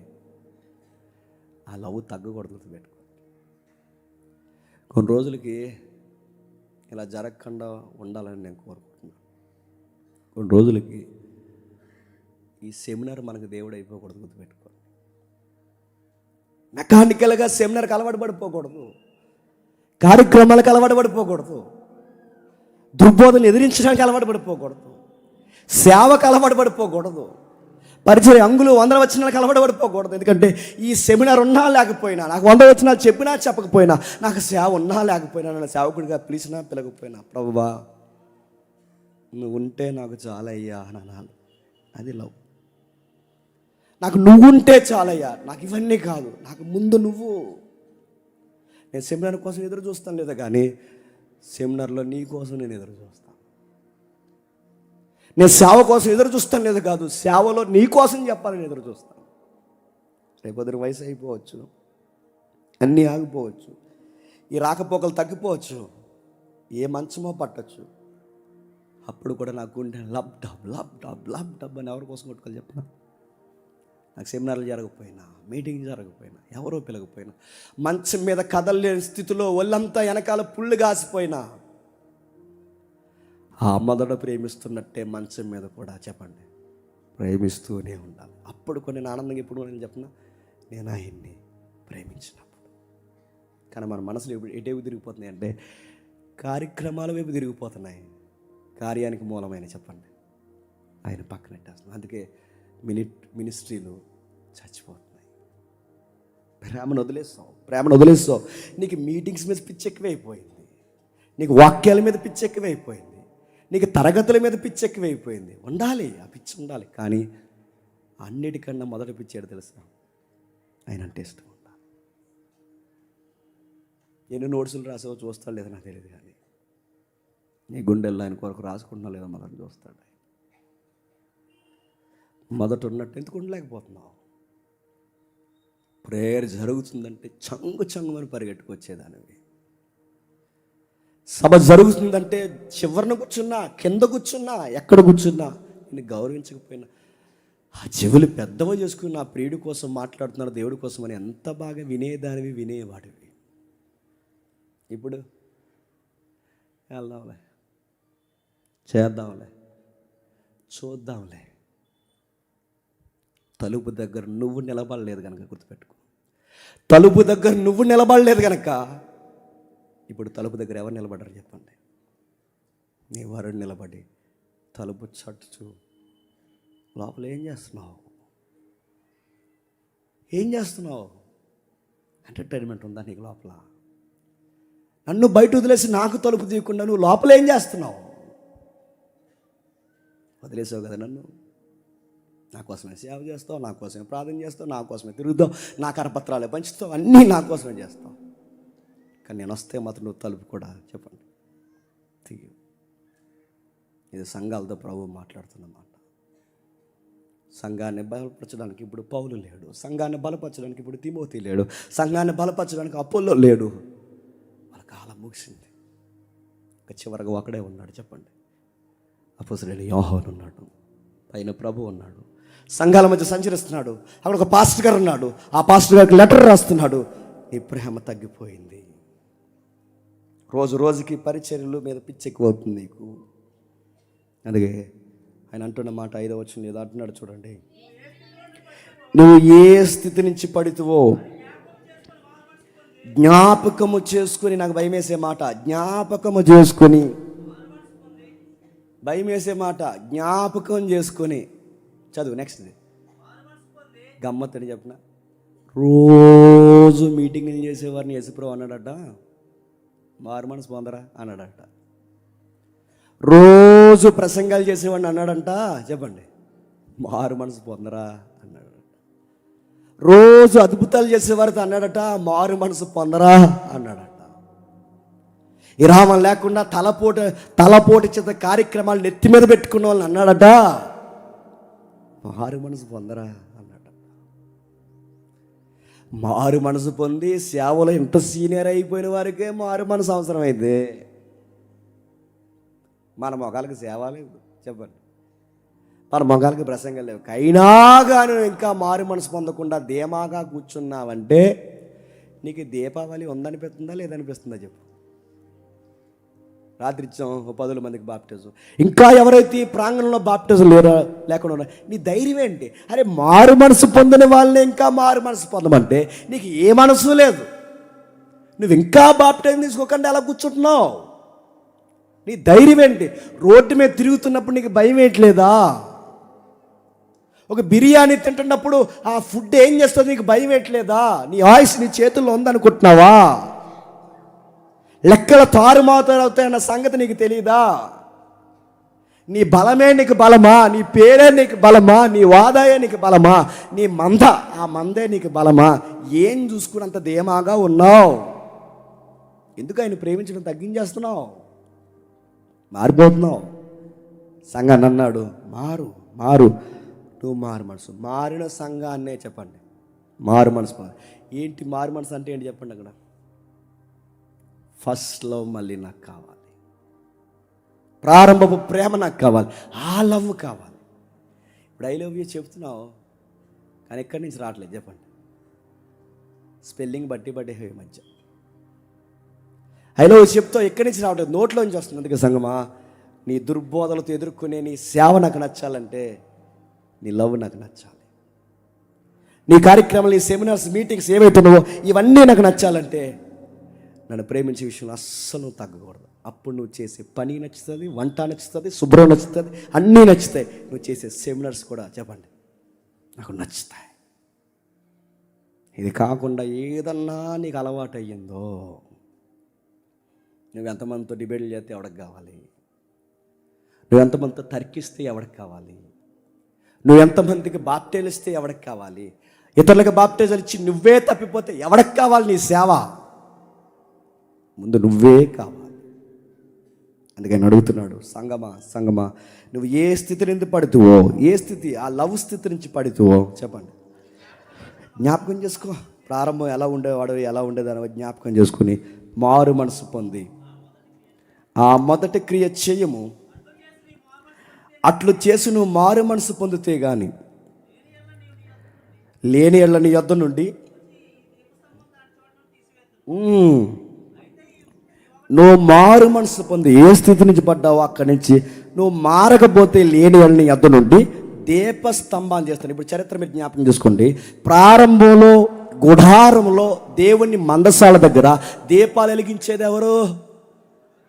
ఆ లవ్ తగ్గకూడదు, పెట్టుకో. కొన్ని రోజులకి ఇలా జరగకుండా ఉండాలని నేను కోరుకుంటున్నాను. కొన్ని రోజులకి ఈ సెమినార్ మనకు దేవుడు అయిపోకూడదు, గుర్తుపెట్టుకోండి. మెకానికల్గా సెమినార్కి అలవాటు పడిపోకూడదు, కార్యక్రమాలకు అలవాటు పడిపోకూడదు, దుర్బోధనలు ఎదిరించడానికి అలవాటు పడిపోకూడదు, సేవకు అలవాటు పడిపోకూడదు, పరిచయ అంగులు 100 వచనాలకు అలవాటు పడిపోకూడదు. ఎందుకంటే ఈ సెమినార్ ఉన్నా లేకపోయినా, నాకు 100 వచనాలు చెప్పినా చెప్పకపోయినా, నాకు సేవ ఉన్నా లేకపోయినా, నన్ను సేవకుడిగా పిలిచినా పిలకపోయినా, ప్రభువా నువ్వు ఉంటే నాకు చాలయ్యా అని అనాలి. అది లవ్. నాకు నువ్వు ఉంటే చాలయ్యా, నాకు ఇవన్నీ కాదు, నాకు ముందు నువ్వు. నేను సెమినార్ కోసం ఎదురు చూస్తాను లేదా, కానీ సెమినార్లో నీ కోసం నేను ఎదురు చూస్తాను. నేను సేవ కోసం ఎదురు చూస్తాను లేదు కాదు, సేవలో నీ కోసం చెప్పాలని ఎదురు చూస్తాను. రేపొద్దున వయసు అయిపోవచ్చు, అన్నీ ఆగిపోవచ్చు, ఈ రాకపోకలు తగ్గిపోవచ్చు, ఏ మంచమో పట్టచ్చు, అప్పుడు కూడా నాకు గుండె lub dub lub dub lub dub అని ఎవరి కోసం కొట్టుకోవాలి చెప్పిన? నాకు సెమినార్లు జరగకపోయినా, మీటింగ్ జరగకపోయినా, ఎవరో పిలకపోయినా, మంచం మీద కదలలేని స్థితిలో ఒళ్ళంతా వెనకాల పుళ్ళు కాసిపోయినా, ఆ మొదట ప్రేమిస్తున్నట్టే మంచం మీద కూడా చెప్పండి ప్రేమిస్తూనే ఉండాలి. అప్పుడు కొన్ని ఆనందంగా ఎప్పుడు నేను చెప్పిన, నేను ఆయన్ని ప్రేమించినప్పుడు. కానీ మన మనసులు ఎటేవి తిరిగిపోతున్నాయి అంటే కార్యక్రమాల వైపు తిరిగిపోతున్నాయి, కార్యానికి మూలమైన చెప్పండి ఆయన పక్కనెట్టేస్తున్నాం. అందుకే మినిస్ట్రీలు చచ్చిపోతున్నాయి. ప్రేమను వదిలేస్తావు. నీకు మీటింగ్స్ మీద పిచ్చి ఎక్కువైపోయింది, నీకు వాక్యాల మీద పిచ్చి ఎక్కువైపోయింది, నీకు తరగతుల మీద పిచ్చి ఎక్కువైపోయింది. ఉండాలి, ఆ పిచ్చి ఉండాలి, కానీ అన్నిటికన్నా మొదటి పిచ్చి ఏడు తెలుసా? ఆయన అంటే ఇష్టం ఉండాలి. ఎన్ని నోట్సులు రాసావో చూస్తాడు లేదో నాకు తెలియదు, కానీ నీ గుండెల్లో ఆయన కొరకు రాసుకుంటున్నా లేదా మొదటి చూస్తాడు. మొదట ఉన్నట్టు ఎందుకు ఉండలేకపోతున్నావు? ప్రేయర్ జరుగుతుందంటే చంగుమని పరిగెట్టుకొచ్చేదానివి. సభ జరుగుతుందంటే చివరిన కూర్చున్నా, కింద కూర్చున్నా, ఎక్కడ కూర్చున్నా నేను గౌరవించకపోయినా ఆ చెవులు పెద్దవ చేసుకుని నా ప్రియుడి కోసం మాట్లాడుతున్నారు, దేవుడి కోసం అని ఎంత బాగా వినేదానివి, వినేవాడివి. ఇప్పుడు వెళ్దాంలే, చేద్దాంలే, చూద్దాంలే. తలుపు దగ్గర నువ్వు నిలబడలేదు కనుక గుర్తుపెట్టుకో. తలుపు దగ్గర నువ్వు నిలబడలేదు కనుక ఇప్పుడు తలుపు దగ్గర ఎవరు నిలబడ్డారు చెప్పండి? నీ వరుడు నిలబడి తలుపు చట్టు లోపల ఏం చేస్తున్నావు? ఎంటర్టైన్మెంట్ ఉందా నీకు లోపల? నన్ను బయట వదిలేసి నాకు తలుపు తీయకుండా నువ్వు లోపల ఏం చేస్తున్నావు? వదిలేసావు కదా నన్ను. నా కోసమే సేవ చేస్తావు, నా కోసమే ప్రార్థన చేస్తావు, నా కోసమే తిరుగుతావు, నా కరపత్రాలే పంచుతావు, అన్నీ నా కోసమే చేస్తావు. కానీ నేను వస్తే మాత్రం నువ్వు తలుపు కూడా చెప్పండి తీయు. ఇది సంఘాలతో ప్రభు మాట్లాడుతున్నమాట. సంఘాన్ని బలపరచడానికి ఇప్పుడు పౌలు లేడు, సంఘాన్ని బలపరచడానికి ఇప్పుడు తిమోతి లేడు, సంఘాన్ని బలపరచడానికి అపోల్లో లేడు. వాళ్ళ కాలం ముగిసింది. ఇక చివరిగా ఒకడే ఉన్నాడు చెప్పండి. అపోస్తలుడైన యోహాను ఉన్నాడు, పైన ప్రభు ఉన్నాడు, సంఘాల మధ్య సంచరిస్తున్నాడు. అక్కడ ఒక పాస్టర్ గారు ఉన్నాడు, ఆ పాస్టర్ గారికి లెటర్ రాస్తున్నాడు. నీ ప్రేమ తగ్గిపోయింది, రోజు రోజుకి పరిచర్యలు మీద పిచ్చెక్కువవుతుంది నీకు. అందుకే ఆయన అంటున్న మాట 5వ వచనం ఏదో అంటున్నాడు చూడండి. నువ్వు ఏ స్థితి నుంచి పడితువో జ్ఞాపకము చేసుకుని, నాకు భయం వేసే మాట జ్ఞాపకము చేసుకుని, భయం వేసే మాట జ్ఞాపకం చేసుకొని చదువు. నెక్స్ట్ గమ్మత్తని చెప్పిన, రోజు మీటింగ్లు చేసేవారిని యేసుప్రభు అన్నాడట, మారు మనసు పొందరా అన్నాడట. రోజు ప్రసంగాలు చేసేవాడిని అన్నాడంట, చెప్పండి, మారు మనసు పొందరా అన్నాడట. రోజు అద్భుతాలు చేసేవారితో అన్నాడట, మారు మనసు పొందరా అన్నాడట. విరామం లేకుండా తలపోటు చేత కార్యక్రమాలు నెత్తి మీద పెట్టుకున్న వాళ్ళని అన్నాడట, మారు మనసు పొందరా అన్నాడట. మారు మనసు పొంది సేవలో ఇంత సీనియర్ అయిపోయిన వారికే మారు మనసు అవసరమైంది. మన మొగాలకి సేవ లేదు చెప్పండి, మన మొగాలకి ప్రసంగం లేవు. అయినా కానీ ఇంకా మారు మనసు పొందకుండా ధీమాగా కూర్చున్నావంటే నీకు దీపావళి ఉందనిపిస్తుందా లేదనిపిస్తుందా చెప్పు. రాత్రి ఇచ్చాం 10 మందికి బాప్టిజం, ఇంకా ఎవరైతే ఈ ప్రాంగణంలో బాప్టిజం లేకుండా నీ ధైర్యం ఏంటి? అరే మారు మనసు పొందిన వాళ్ళని ఇంకా మారు మనసు పొందమంటే నీకు ఏ మనసు లేదు. నువ్వు ఇంకా బాప్టిజం తీసుకోకుండా ఎలా కూర్చుంటున్నావు? నీ ధైర్యం ఏంటి? రోడ్డు మీద తిరుగుతున్నప్పుడు నీకు భయం వేయట్లేదా? ఒక బిర్యానీ తింటున్నప్పుడు ఆ ఫుడ్ ఏం చేస్తుంది నీకు భయం వేయట్లేదా? నీ ఆయుష్ నీ చేతుల్లో ఉందనుకుంటున్నావా? లెక్కల తారుమాతారు అవుతాయన్న సంగతి నీకు తెలియదా? నీ బలమే నీకు బలమా? నీ పేరే నీకు బలమా? నీ వాదాయే నీకు బలమా? నీ ఆ మందే నీకు బలమా? ఏం చూసుకున్నంత ధీమాగా ఉన్నావు? ఎందుకు ఆయన ప్రేమించడం తగ్గించేస్తున్నావు? మారిపోతున్నావు. సంఘాన్ని అన్నాడు, మారు నువ్వు మారు మనసు. మారిన సంఘాన్నే చెప్పండి మారు మనసు. ఏంటి మారు మనసు అంటే ఏంటి చెప్పండి. అక్కడ ఫస్ట్ లవ్ మళ్ళీ నాకు కావాలి, ప్రారంభపు ప్రేమ నాకు కావాలి, ఆ లవ్ కావాలి. ఇప్పుడు ఐ లవ్ యూ చెప్తున్నావు కానీ ఎక్కడి నుంచి రావట్లేదు చెప్పండి. స్పెల్లింగ్ బట్టి ఈ మధ్య ఐ లవ్ యూ చెప్తావు, ఎక్కడి నుంచి రావట్లేదు, నోట్లో నుంచి వస్తుంది. అందుకే సంగమా, నీ దుర్బోధలతో ఎదుర్కొనే నీ సేవ నాకు నచ్చాలంటే నీ లవ్ నాకు నచ్చాలి. నీ కార్యక్రమాలు, నీ సెమినార్స్, మీటింగ్స్ ఏవైతున్నావో ఇవన్నీ నాకు నచ్చాలంటే నన్ను ప్రేమించే విషయంలో అస్సలు తగ్గకూడదు. అప్పుడు నువ్వు చేసే పని నచ్చుతుంది, వంట నచ్చుతుంది, శుభ్రం నచ్చుతుంది, అన్నీ నచ్చుతాయి. నువ్వు చేసే సెమినార్స్ కూడా చెప్పండి నాకు నచ్చుతాయి. ఇది కాకుండా ఏదన్నా నీకు అలవాటు అయ్యిందో, నువ్వు ఎంతమందితో డిబేట్లు చేస్తే ఎవరికి కావాలి, నువ్వు ఎంతమందితో తర్కిస్తే ఎవరికి కావాలి, నువ్వు ఎంతమందికి బాప్టేలిస్తే ఎవరికి కావాలి, ఇతరులకు బాప్టేజాలు ఇచ్చి నువ్వే తప్పిపోతే ఎవరికి కావాలి నీ సేవ? ముందు నువ్వే కావాలి. అందుకని అడుగుతున్నాడు, సంగమా నువ్వు ఏ స్థితి నుంచి పడుతువో, ఏ స్థితి, ఆ లవ్ స్థితి నుంచి పడుతువో చెప్పండి, జ్ఞాపకం చేసుకో. ప్రారంభం ఎలా ఉండేవాడు, ఎలా ఉండేదాని జ్ఞాపకం చేసుకుని మారు మనసు పొంది ఆ మొదటి క్రియ చేయము. అట్లు చేసి నువ్వు మారు మనసు పొందితే గాని లేని ఎళ్ళ నీ యొద్ద నుండి నువ్వు మారు మనసు పొంది ఏ స్థితి నుంచి పడ్డావో అక్కడి నుంచి నువ్వు మారకపోతే లేని ఎళ్ళ నీ యొద్ద నుండి దీపస్తంభం చేస్తాను. ఇప్పుడు చరిత్ర మీరు జ్ఞాపకం చేసుకోండి. ప్రారంభంలో గుడారంలో దేవుని మందసాల దగ్గర దీపాలు వెలిగించేది ఎవరు?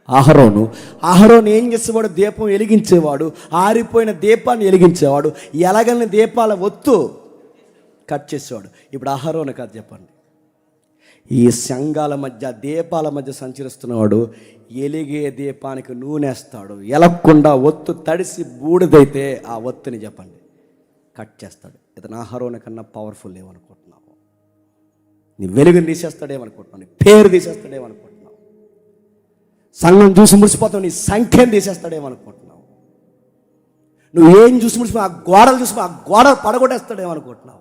అహరోను. అహరోను ఏం చేసేవాడు? దీపం వెలిగించేవాడు, ఆరిపోయిన దీపాన్ని వెలిగించేవాడు, ఎలగని దీపాల ఒత్తు కట్ చేసేవాడు. ఇప్పుడు అహరోను కథ చెప్పండి. ఈ సంఘాల మధ్య, దీపాల మధ్య సంచరిస్తున్నవాడు ఎలిగే దీపానికి నూనెస్తాడు, ఎలగకుండా ఒత్తు తడిసి బూడిదైతే ఆ ఒత్తుని చెప్పండి కట్ చేస్తాడు. ఇతను అహరోను కన్నా పవర్ఫుల్ ఏమనుకుంటున్నావు? నీ వెలుగుని తీసేస్తాడేమనుకుంటున్నావు? నీ పేరు తీసేస్తాడేమనుకుంటున్నావు? సంఘం చూసి మురిసిపోతావు, నీ సంఖ్యను తీసేస్తాడేమనుకుంటున్నావు? నువ్వు ఏం చూసి మురిసిపో, ఆ గోడలు చూసి ఆ గోడలు పడగొట్టేస్తాడేమనుకుంటున్నావు?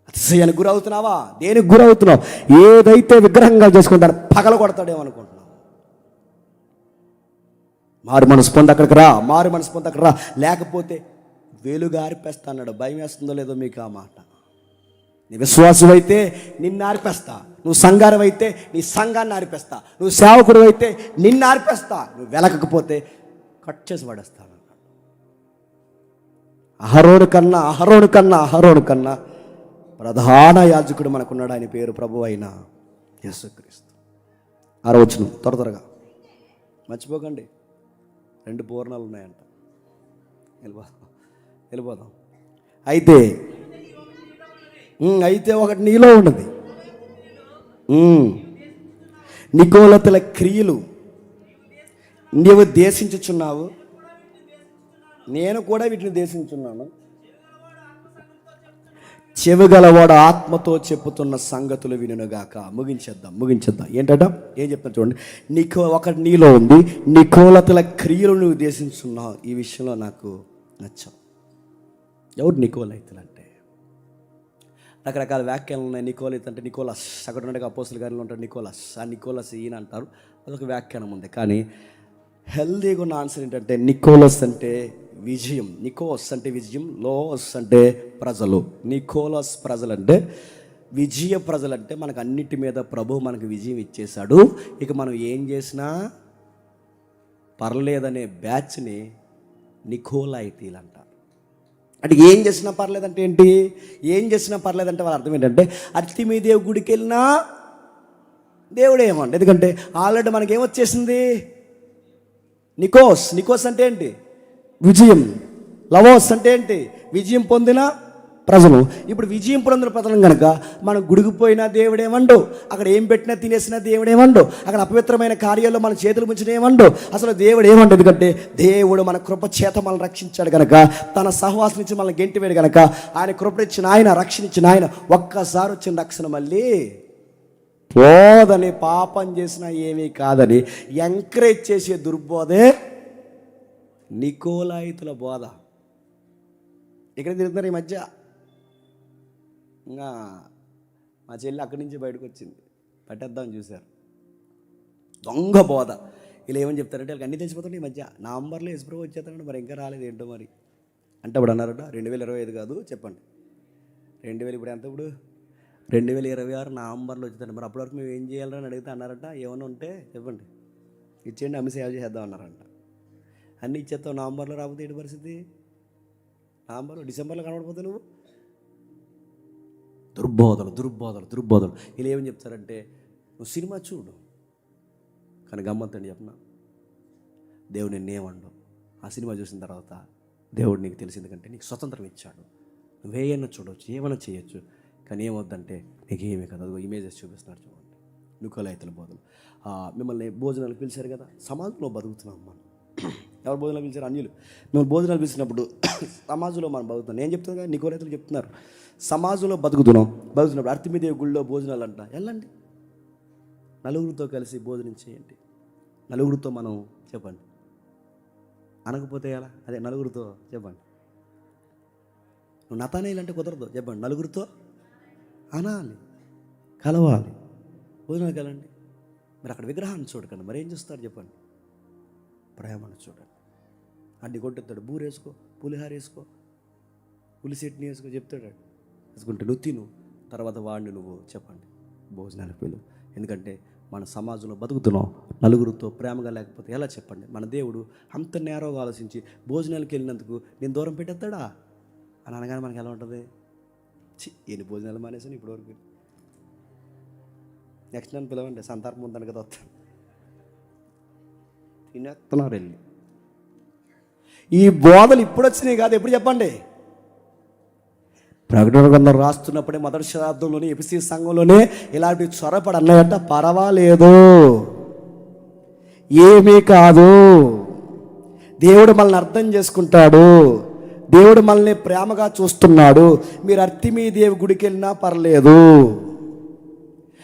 అతిశయానికి గురవుతున్నావా? దేనికి గురవుతున్నావు? ఏదైతే విగ్రహంగా చేసుకుని దాన్ని పగల కొడతాడేమనుకుంటున్నావు? మారు మనసు పొంది అక్కడికి రా, మారు మనసు పొంది అక్కడ రా, లేకపోతే వెలుగు ఆరిపేస్తా అన్నాడు. భయం వేస్తుందో లేదో మీకు ఆ మాట? నీ విశ్వాసం అయితే నిన్ను ఆరిపేస్తా, నువ్వు సంఘారం అయితే నీ సంఘాన్ని ఆరిపేస్తా, నువ్వు సేవకుడు అయితే నిన్ను ఆరిపేస్తా, నువ్వు వెలకపోతే కట్ చేసి పడేస్తాను. అహరోను కన్నా ప్రధాన యాజకుడు మనకున్నాడు. ఆయన పేరు ప్రభువు అయిన యేసుక్రీస్తు. 6వ వచనం త్వరగా మర్చిపోకండి. 2 పూర్ణాలు ఉన్నాయంట. వెళ్ళిపోదాం. అయితే ఒకటి నీలో ఉన్నది, నికోలతల క్రియలు నీవు దేశించుచున్నావు, నేను కూడా వీటిని దేశించున్నాను. చెవిగలవాడు ఆత్మతో చెప్పుతున్న సంగతులు వినుగాక. ముగించేద్దాం. ఏంటంట? ఏం చెప్తాను చూడండి. ఒకటి నీలో ఉంది, నికోలతల క్రియలు నువ్వు దేశించున్నావు. ఈ విషయంలో నాకు నచ్చావు. ఎవరు నికోలైతులు అంటే? రకరకాల వ్యాఖ్యలు ఉన్నాయి. నికోలైత్ అంటే నికోలస్, అక్కడ ఉండే అపోస్తుల గారిలో ఉంటాడు నికోలస్. ఆ నికోలస్ ఈయన అంటారు, అదొక వ్యాఖ్యానం ఉంది. కానీ హెల్దీగా ఉన్న ఆన్సర్ ఏంటంటే నికోలస్ అంటే విజయం. నికోస్ అంటే విజయం, లోస్ అంటే ప్రజలు. నికోలస్ ప్రజలు అంటే విజయ ప్రజలు. అంటే మనకు అన్నిటి మీద ప్రభు మనకు విజయం ఇచ్చేశాడు, ఇక మనం ఏం చేసినా పర్లేదనే బ్యాచ్ని నికోలైతీలు అంటారు. అంటే ఏం చేసినా పర్లేదంటే ఏంటి? ఏం చేసినా పర్లేదంటే వాళ్ళ అర్థం ఏంటంటే అర్తిమీదేవి గుడికి వెళ్ళినా దేవుడే ఏమండి. ఎందుకంటే ఆల్రెడీ మనకేమొచ్చేసింది? నికోస్ అంటే ఏంటి? విజయం. లవోస్ అంటే ఏంటి? విజయం పొందిన ప్రజలు. ఇప్పుడు విజయం పొందిన ప్రజలు కనుక మనం గుడికిపోయినా దేవుడేమండు, అక్కడ ఏం పెట్టినా తినేసినా దేవుడేమండు, అక్కడ అపవిత్రమైన కార్యాల్లో మన చేతులు ముంచిన ఏమండు, అసలు దేవుడు ఏమండు. ఎందుకంటే దేవుడు మన కృప చేత మనల్ని రక్షించాడు కనుక, తన సహవాసం నుంచి మనల్ని గెంటివేడు కనుక, ఆయన కృపనిచ్చిన ఆయన, రక్షణించిన ఆయన, ఒక్కసారి వచ్చిన రక్షణ మళ్ళీ పోదని, పాపం చేసినా ఏమీ కాదని ఎంకరేజ్ చేసే దుర్బోధే నికోలాయితుల బోధ. ఇక్కడ తిరుగుతున్నారు ఈ మధ్య. ఇంకా మా చెల్లి అక్కడి నుంచి బయటకు వచ్చింది, పట్టేద్దామని చూశారు. దొంగ బోధ. ఇలా ఏమని చెప్తారంటే వాళ్ళకి అన్నీ తెలిసిపోతుంటే ఈ మధ్య నవంబర్లో ఎస్ప్రో వచ్చేస్తానంటే మరి ఇంకా రాలేదు ఏంటో మరి అంటే అప్పుడు అన్నారట 2025 కాదు చెప్పండి 2000 ఇప్పుడు ఎంత? ఇప్పుడు 2026 నవంబర్లో వచ్చేదండి. మరి అప్పటి వరకు మేము ఏం చేయాలని అడిగితే అన్నారట ఏమైనా ఉంటే చెప్పండి ఇచ్చేయండి, అమ్మి సేవ చేద్దాం అన్నారంట. అన్నీ ఇచ్చేస్తావు, నవంబర్లో రాకపోతే ఏంటి పరిస్థితి? డిసెంబర్లో కనబడిపోతే నువ్వు దుర్బోధలు. వీళ్ళు ఏమని చెప్తారంటే నువ్వు సినిమా చూడు, కానీ గమ్మత్తండి చెప్పనా, దేవుడు నిన్నేమండు. ఆ సినిమా చూసిన తర్వాత దేవుడు నీకు తెలిసింది కంటే నీకు స్వతంత్రం ఇచ్చాడు, నువ్వేయన్నా చూడవచ్చు, ఏమైనా చేయొచ్చు, కానీ ఏమవుద్దంటే నీకు ఏమీ కదా, అదిగో ఇమేజెస్ చూపిస్తున్నారు చూడండి, నికోలైతుల బోధలు. మిమ్మల్ని భోజనాలు పిలిచారు కదా, సమాజంలో బతుకుతున్నాం మనం. ఎవరు భోజనాలు పిలిచారు? అన్యులు. మిమ్మల్ని భోజనాలు పిలిచినప్పుడు సమాజంలో మనం బతుకుతున్నాం. నేను చెప్తున్నాను కదా, నికోలైతులు చెప్తున్నారు సమాజంలో బతుకుతున్నప్పుడు అర్తిమీదేవి గుళ్ళో భోజనాలు అంట, వెళ్ళండి, నలుగురితో కలిసి భోజనం చేయండి. నలుగురితో మనం చెప్పండి, అనకపోతే ఎలా? అదే నలుగురితో చెప్పండి. నువ్వు నతానేలు అంటే కుదరదు, చెప్పండి, నలుగురితో అనాలి, కలవాలి, భోజనానికి వెళ్ళండి. మరి అక్కడ విగ్రహాన్ని చూడకండి, మరి ఏం చూస్తారు చెప్పండి? ప్రేమను చూడండి. అడ్డి కొట్టుతాడు, బూరేసుకో, పులిహార వేసుకో, పులి చట్నీ వేసుకో చెప్తాడు. వేసుకుంటే నువ్వు తిను, తర్వాత వాడిని నువ్వు చెప్పండి భోజనానికి పిలువు. ఎందుకంటే మన సమాజంలో బతుకుతున్నాం, నలుగురితో ప్రేమగా లేకపోతే ఎలా చెప్పండి? మన దేవుడు అంత నేరోగా ఆలోచించి భోజనాలకు వెళ్ళినందుకు నేను దూరం పెట్టేస్తాడా అని అనగానే మనకి ఎలా ఉంటుంది? ఎన్ని భోజనాలు మానేసాను ఇప్పటివరకు, నెక్స్ట్ నన్ను పిలవండి, సంతాపం ఉందని కదా వస్తాను. తినేస్తున్నారు వెళ్ళి. ఈ బోధలు ఇప్పుడు వచ్చినాయి కాదు, ఎప్పుడు చెప్పండి? ప్రకటన గ్రంథం రాస్తున్నప్పుడే మొదటి శతాబ్దంలోనే ఎఫెసీ సంఘంలోనే ఇలాంటి చొరపడి అన్నాయంట, పర్వాలేదు, ఏమీ కాదు, దేవుడు మనల్ని అర్థం చేసుకుంటాడు, దేవుడు మనల్ని ప్రేమగా చూస్తున్నాడు, మీరు అర్తిమీదేవి గుడికి వెళ్ళినా పర్లేదు,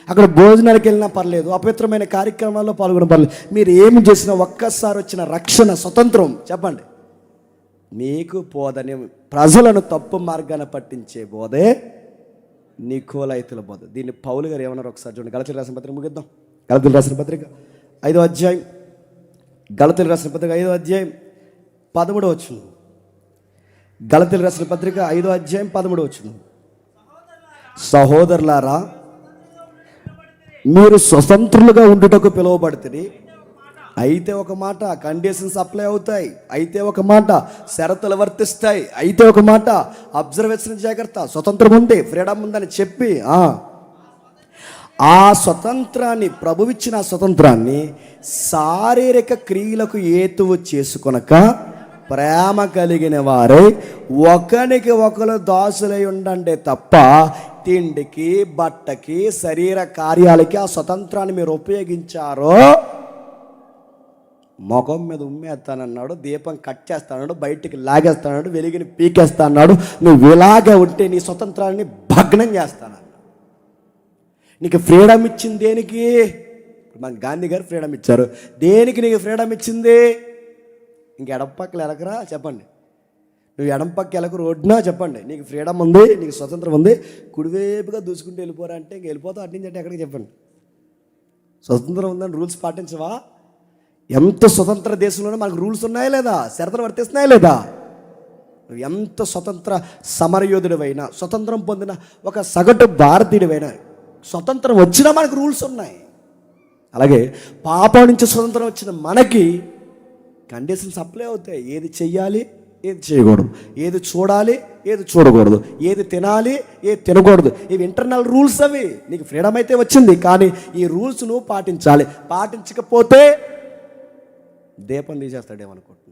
అక్కడ భోజనాలకు వెళ్ళినా పర్లేదు, అపవిత్రమైన కార్యక్రమాల్లో పాల్గొన పర్లేదు, మీరు ఏమి చేసినా ఒక్కసారి వచ్చిన రక్షణ స్వతంత్రం చెప్పండి మీకు పోదని ప్రజలను తప్పు మార్గాన పట్టించే బోధే నికోలైతుల బోధ. దీన్ని పౌలు గారు ఏమన్నారు ఒకసారి చూడండి. గలతీయులకు రాసిన పత్రిక ముగిద్దాం. గలతీయులకు రాసిన పత్రిక 5వ అధ్యాయం, గలతీయులకు రాసిన పత్రిక 5వ అధ్యాయం 13వ వచనం. గలతీయులకు రాసిన పత్రిక 5వ అధ్యాయం 13వ వచనం. సహోదరులారా, మీరు స్వతంత్రులుగా ఉండుటకు పిలువబడితే, అయితే ఒక మాట కండిషన్స్ అప్లై అవుతాయి, అయితే ఒక మాట షరతులు వర్తిస్తాయి, అయితే ఒక మాట అబ్జర్వేషన్ జాగ్రత్త, స్వతంత్రం ఉంది, ఫ్రీడమ్ ఉందని చెప్పి ఆ స్వతంత్రాన్ని, ప్రభువిచ్చిన స్వతంత్రాన్ని శారీరక క్రియలకు ఏతువు చేసుకొనక ప్రేమ కలిగిన వారై ఒకరికి ఒకరు దాసులై ఉండండి తప్ప తిండికి, బట్టకి, శరీర కార్యాలకి ఆ స్వతంత్రాన్ని మీరు ఉపయోగించారో ముఖం మీద ఉమ్మేస్తానన్నాడు, దీపం కట్ చేస్తాడు, బయటికి లాగేస్తాడు, వెలిగిని పీకేస్తాడు, నువ్వు ఇలాగే ఉంటే నీ స్వతంత్రాన్ని భగ్నం చేస్తానన్నాడు. నీకు ఫ్రీడమ్ ఇచ్చింది దేనికి? మన గాంధీ గారు ఫ్రీడమ్ ఇచ్చారు, దేనికి నీకు ఫ్రీడమ్ ఇచ్చింది? ఇంక ఎడంపక్కలు ఎలకరా చెప్పండి, నువ్వు ఎడంపక్క ఎలకు రోడ్డునా చెప్పండి, నీకు ఫ్రీడమ్ ఉంది, నీకు స్వతంత్రం ఉంది, కుడివైపుగా దూసుకుంటూ వెళ్ళిపోరా అంటే ఇంక వెళ్ళిపోతావు, అటు నుంచి అంటే ఎక్కడికి చెప్పండి? స్వతంత్రం ఉందని రూల్స్ పాటించవా? ఎంత స్వతంత్ర దేశంలోనే మనకు రూల్స్ ఉన్నాయా లేదా? షరతులు వర్తిస్తున్నాయా లేదా? నువ్వు ఎంత స్వతంత్ర సమరయోధుడివైనా, స్వతంత్రం పొందిన ఒక సగటు భారతీయుడివైనా, స్వతంత్రం వచ్చినా మనకు రూల్స్ ఉన్నాయి. అలాగే పాపం నుంచి స్వతంత్రం వచ్చిన మనకి కండిషన్స్ అప్లై అవుతాయి. ఏది చెయ్యాలి, ఏది చేయకూడదు, ఏది చూడాలి, ఏది చూడకూడదు, ఏది తినాలి, ఏది తినకూడదు, ఇవి ఇంటర్నల్ రూల్స్. అవి నీకు ఫ్రీడమ్ అయితే వచ్చింది, కానీ ఈ రూల్స్ నువ్వు పాటించాలి. పాటించకపోతే దీపం తీసేస్తాడేమనుకుంటున్నావు.